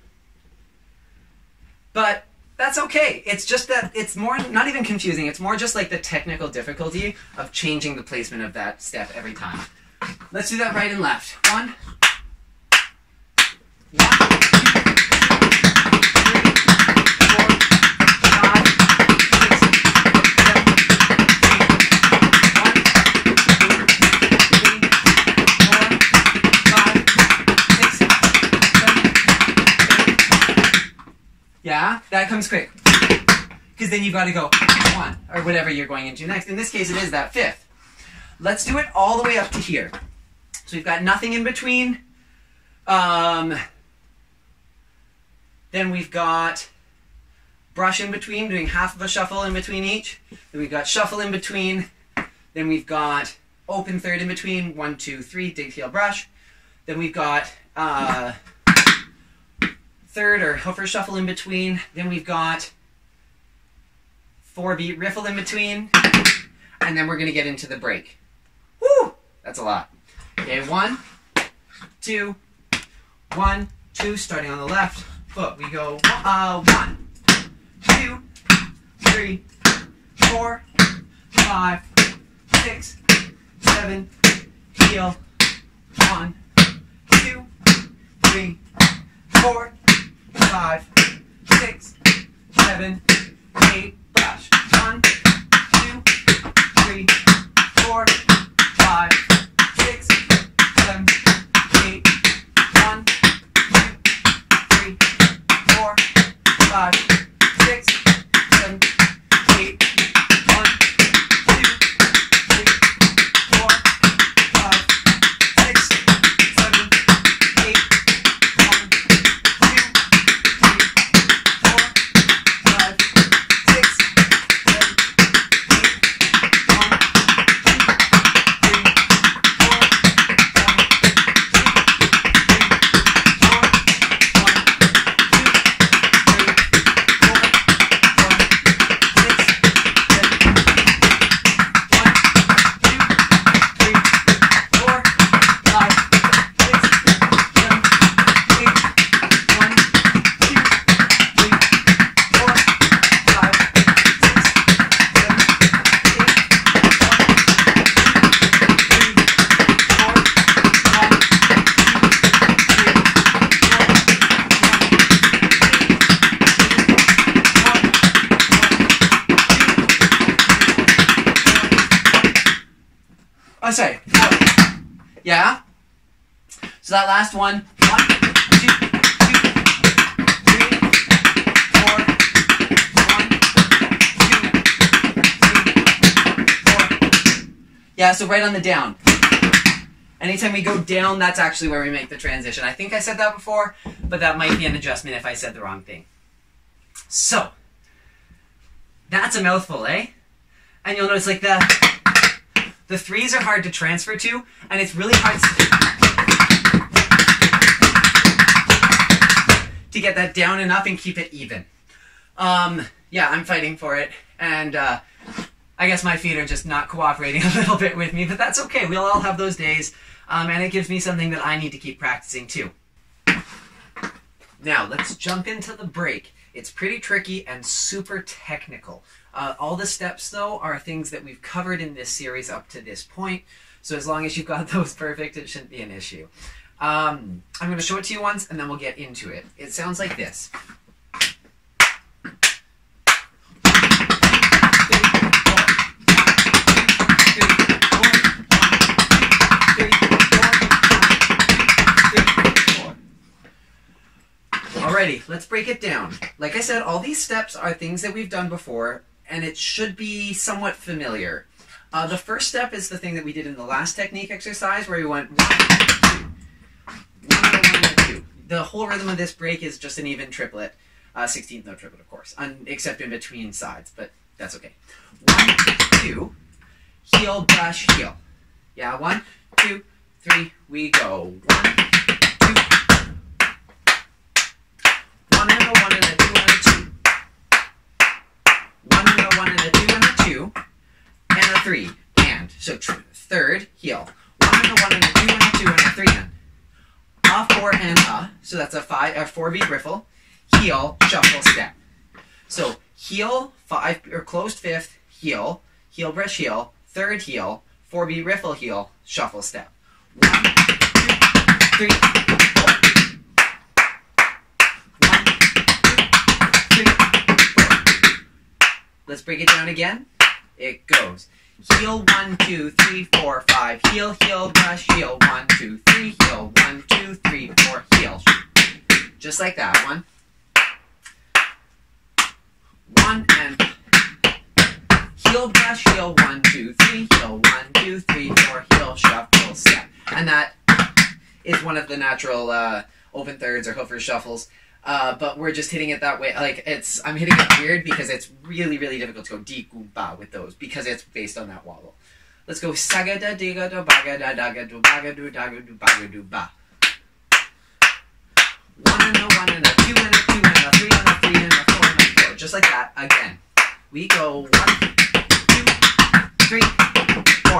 Speaker 1: but that's okay. It's just that it's more, not even confusing, it's more just like the technical difficulty of changing the placement of that step every time. Let's do that right and left. 1, 2, 3, 4, 5, 6, 7, 8, 1, 2, 3, 4, 5, 6, 7, 8, 1. Yeah, that comes quick. Because then you've got to go 1, or whatever you're going into next. In this case, it is that 5th. Let's do it all the way up to here. So we've got nothing in between. Then we've got brush in between, doing half of a shuffle in between each. Then we've got shuffle in between. Then we've got open third in between. 1, 2, 3, dig, heel, brush. Then we've got third or hoofer shuffle in between. Then we've got 4-beat riffle in between. And then we're going to get into the break. Woo! That's a lot. Okay, 1, 2, 1, 2, starting on the left foot. We go 1, 2, 3, 4, 5, 6, 7, heel. 1, 2, 3, 4, 5, 6, 7, 8, brush. 1, 2, 3, 4, 5, 6, 7, 8, 1, 2, 3, 4, 5, 6, 7, 8, 1, 2, 3, 4, 5, 6, 7, 8, 1, 2, 3, 4, 5, 6, 7, oh, sorry. Yeah? So that last one. 1, 2, 3, 4. 1, 2, 3, 4. Yeah, so right on the down. Anytime we go down, that's actually where we make the transition. I think I said that before, but that might be an adjustment if I said the wrong thing. So, that's a mouthful, eh? And you'll notice like the 3s are hard to transfer to, and it's really hard to get that down and up and keep it even. Yeah, I'm fighting for it, and I guess my feet are just not cooperating a little bit with me, but that's okay. We'll all have those days, and it gives me something that I need to keep practicing too. Now, let's jump into the break. It's pretty tricky and super technical. All the steps, though, are things that we've covered in this series up to this point. So as long as you've got those perfect, it shouldn't be an issue. I'm going to show it to you once, and then we'll get into it. It sounds like this. Alrighty, let's break it down. Like I said, all these steps are things that we've done before, and it should be somewhat familiar. The first step is the thing that we did in the last technique exercise, where we went 1, 2, 1, 2. The whole rhythm of this break is just an even triplet. 16th note triplet, of course, except in between sides, but that's okay. 1, 2, heel, brush, heel. Yeah, 1, 2, 3, we go. 1, 2, 1 and a 1 and a 2 and a 2. 1 and a 1 and a 2 and a 2. And a 3. And. So third, heel. 1 and a 1 and a 2 and a 4-beat riffle, heel, shuffle, step. So heel, 5 or closed 5th, heel, heel brush heel, 3rd heel, 4-beat riffle heel, shuffle step. 1, 2, 3, 4. 1, 2, 3, 4. Let's break it down again. It goes heel 1, 2, 3, 4, 5. Heel, heel, brush, heel. 1, 2, 3, heel. 1, 2, 3, 4, heel. Just like that. 1, and heel, brush, heel. 1, 2, 3, heel. 1, 2, 3, 4, heel, shuffle, step. And that is one of the natural open thirds or hoofer shuffles. But we're just hitting it that way. Like I'm hitting it weird because it's really, really difficult to go di gu ba with those because it's based on that wobble. Let's go saga da diga do baga da daga do baga do daga do baga do ba. 1 and a 1 and a 2 and a 2 and a 3 and a 3 and a 4 and a 4. Just like that. Again. We go 1, 2, 3, 4.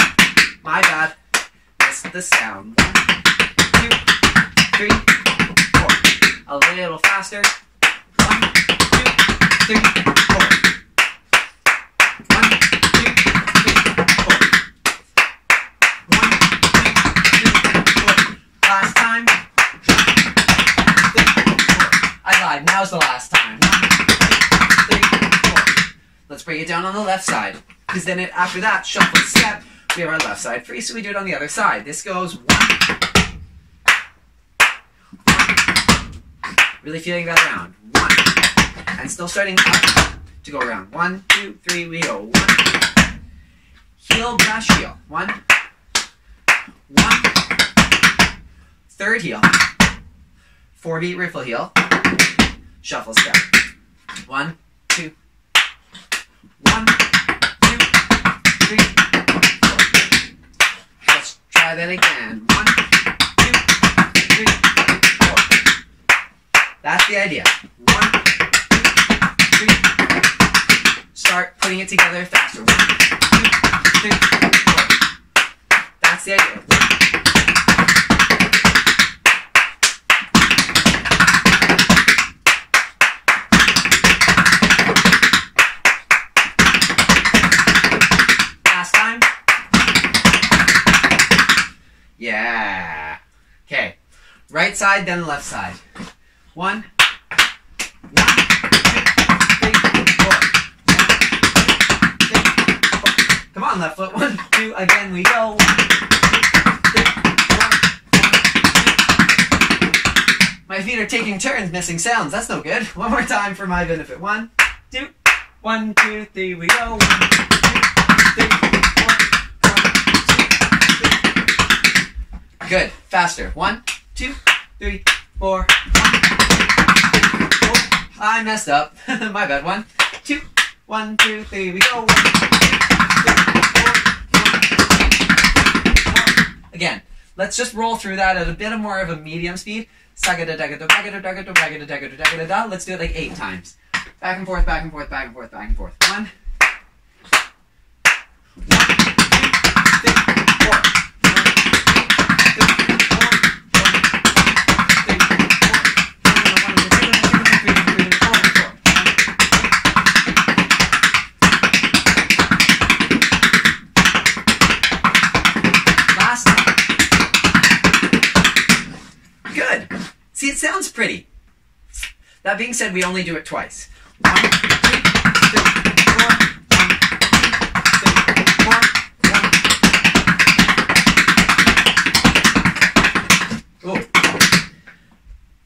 Speaker 1: My bad. Missed the sound. 1, 2, 3, 4. A little faster. 1, 2, 3, 4. 1, 2, 3, 4. 1, 2, 3, 4. Last time. 3, 4. I lied. Now's the last time. 1, 2, 3, 4. Let's break it down on the left side. Because then after that, shuffle step, we have our left side free, so we do it on the other side. This goes 1. Really feeling that round. 1. And still starting up to go around. 1, 2, 3, we go. 1. Heel, brush, heel. 1. 1. 3rd heel. 4-beat riffle heel. Shuffle step. 1, 2. 1, 2, 3, 4. Let's try that again. 1, 2, 3, 4. That's the idea. 1, 2, 3. Start putting it together faster. 1, 2, 3, 4. That's the idea. Last time. Yeah. Okay. Right side, then left side. 1, 2, 3, 4. 1, 2, 3, 4. Come on, left foot. 1, 2, again we go. 1, 2, 3, 4. My feet are taking turns missing sounds. That's no good. One more time for my benefit. 1, 2, 1, 2, 3, we go. 1, 2, 3, 4. 1, 2, 3. Good. Faster. 1, 2, 3, 4. 1, 2, 3, 4. I messed up. My bad. 1, 2, 1, 2, 3, we go. 1, 2, 3, 4. Again, let's just roll through that at a bit more of a medium speed. Let's do it like 8 times. Back and forth, back and forth, back and forth, back and forth. 1, 2, 3, 4. See, it sounds pretty. That being said, we only do it twice. 1, 2, 3, 4. 1, 2, 3, 4. 1. Oh.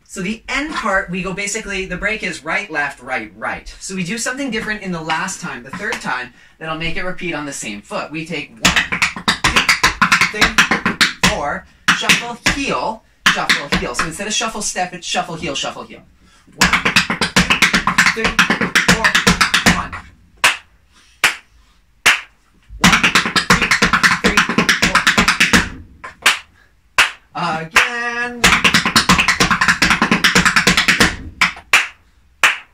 Speaker 1: So the end part, we go basically, the break is right, left, right, right. So we do something different in the last time, the third time, that'll make it repeat on the same foot. We take 1, 2, 3, 4, shuffle, heel, shuffle, heel. So instead of shuffle step, it's shuffle, heel, shuffle, heel. 1, 2, 3, 4, 1. 1, 2, 3, 4. Again.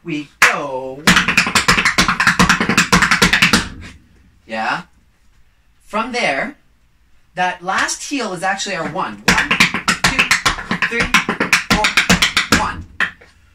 Speaker 1: We go. Yeah. From there, that last heel is actually our 1. 1, 2, 3, 4, 1.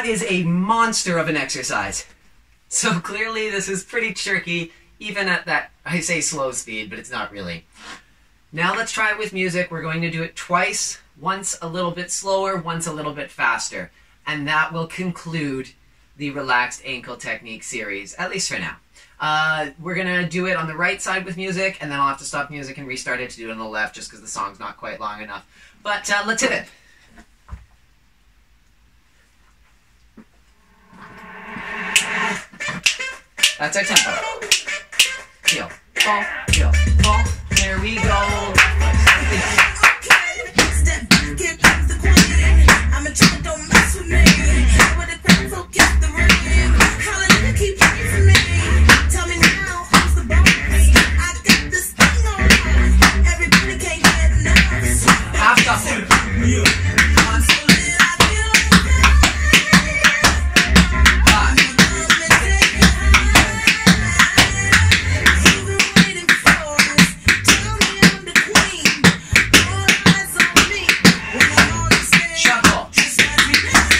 Speaker 1: That is a monster of an exercise. So clearly this is pretty tricky, even at that, I say slow speed, but it's not really. Now let's try it with music. We're going to do it twice, once a little bit slower, once a little bit faster. And that will conclude the relaxed ankle technique series, at least for now. We're going to do it on the right side with music, and then I'll have to stop music and restart it to do it on the left just because the song's not quite long enough. But let's hit it. That's our tempo. Heel, fall, heel, fall. There we go.
Speaker 2: Step back, here comes the queen. I'm a child, don't mess with me. With the crowd, so get the ring. Hallelujah, keep praying for me. Tell me now, who's the boss? I got this thing on. Everybody can't get enough.
Speaker 1: Half shuffle.
Speaker 2: I'm so lit, I feel
Speaker 1: Five.
Speaker 2: you've been waiting for this. Tell me I'm the queen. All eyes on me. When I'm all this day,
Speaker 1: Shuffle.
Speaker 2: just watch me now.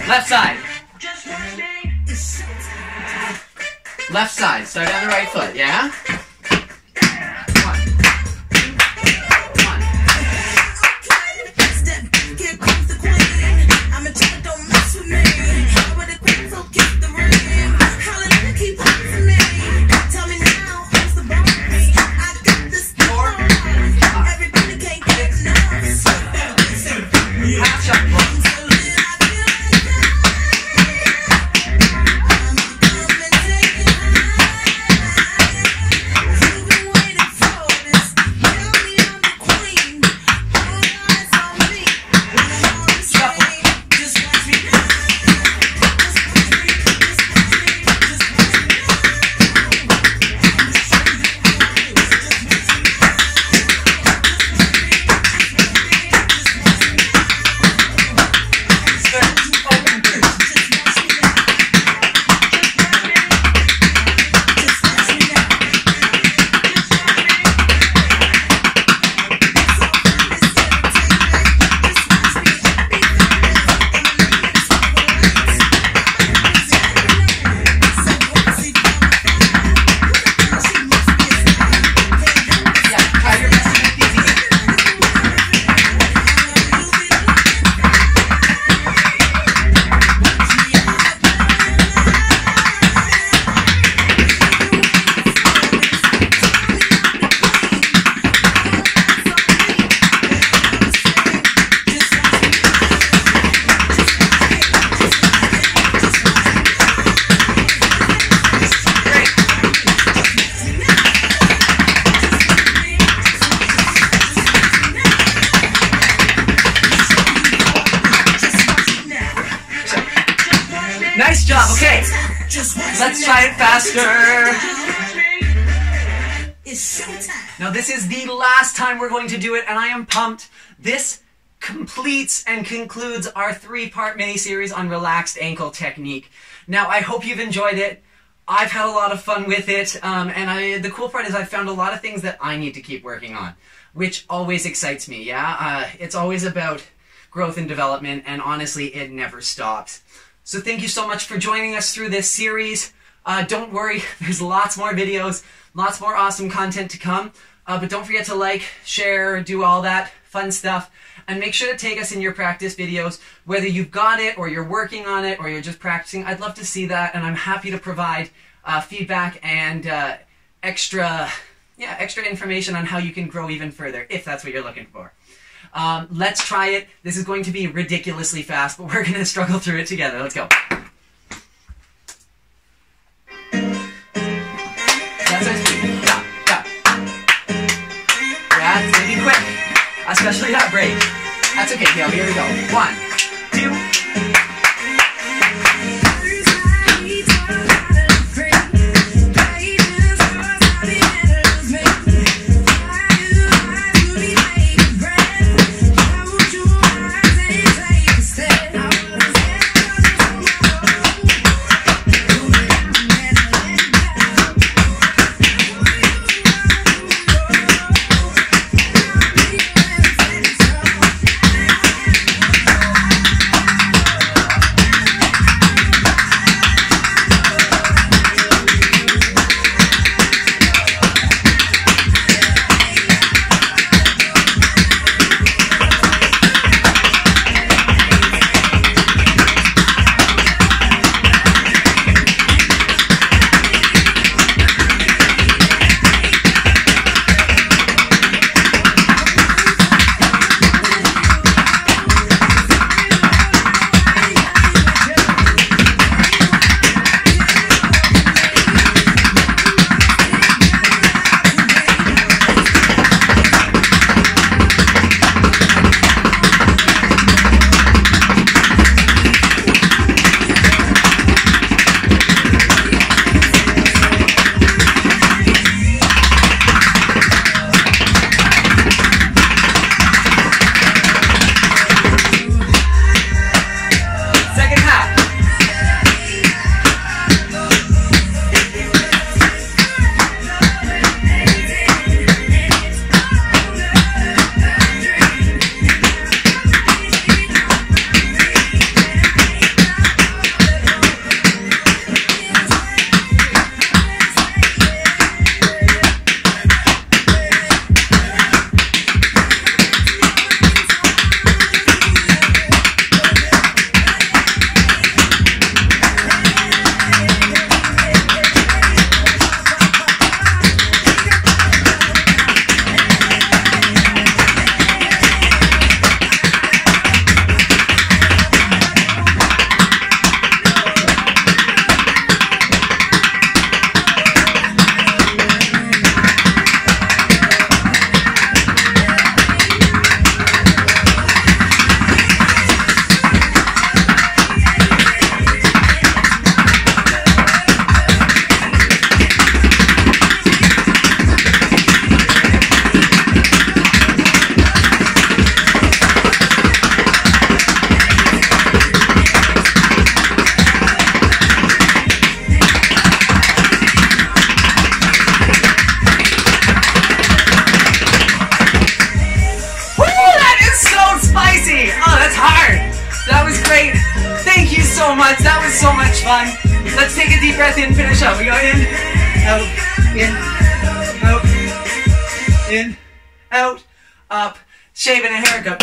Speaker 1: Left side. Left side. Start on the right foot, yeah? One. One.
Speaker 2: Step back, here comes the queen. I'm a child, don't mess with me. With the crowd, so get the ring. Hallelujah, keep praying for me. Tell me now, who's the boss? I got this thing on. Everybody can't get enough.
Speaker 1: Half shuffle. Nice job. Okay, let's try it faster.
Speaker 2: It's showtime.
Speaker 1: Now this is the last time we're going to do it, and I am pumped. This completes and concludes our 3-part mini-series on relaxed ankle technique. Now I hope you've enjoyed it. I've had a lot of fun with it, and the cool part is I've found a lot of things that I need to keep working on, which always excites me, yeah? It's always about growth and development, and honestly, it never stops. So thank you so much for joining us through this series. Don't worry, there's lots more videos, lots more awesome content to come. But don't forget to like, share, do all that fun stuff. And make sure to take us in your practice videos, whether you've got it or you're working on it or you're just practicing. I'd love to see that, and I'm happy to provide feedback and extra information on how you can grow even further, if that's what you're looking for. Let's try it. This is going to be ridiculously fast, but we're going to struggle through it together. Let's go. That's our speed. Stop, stop. Yeah, it's going to be quick, especially that break. That's okay, Gail. Here we go. 1, 2. So much. That was so much fun. Let's take a deep breath in, finish up. We go in, out, up, shaving a haircut.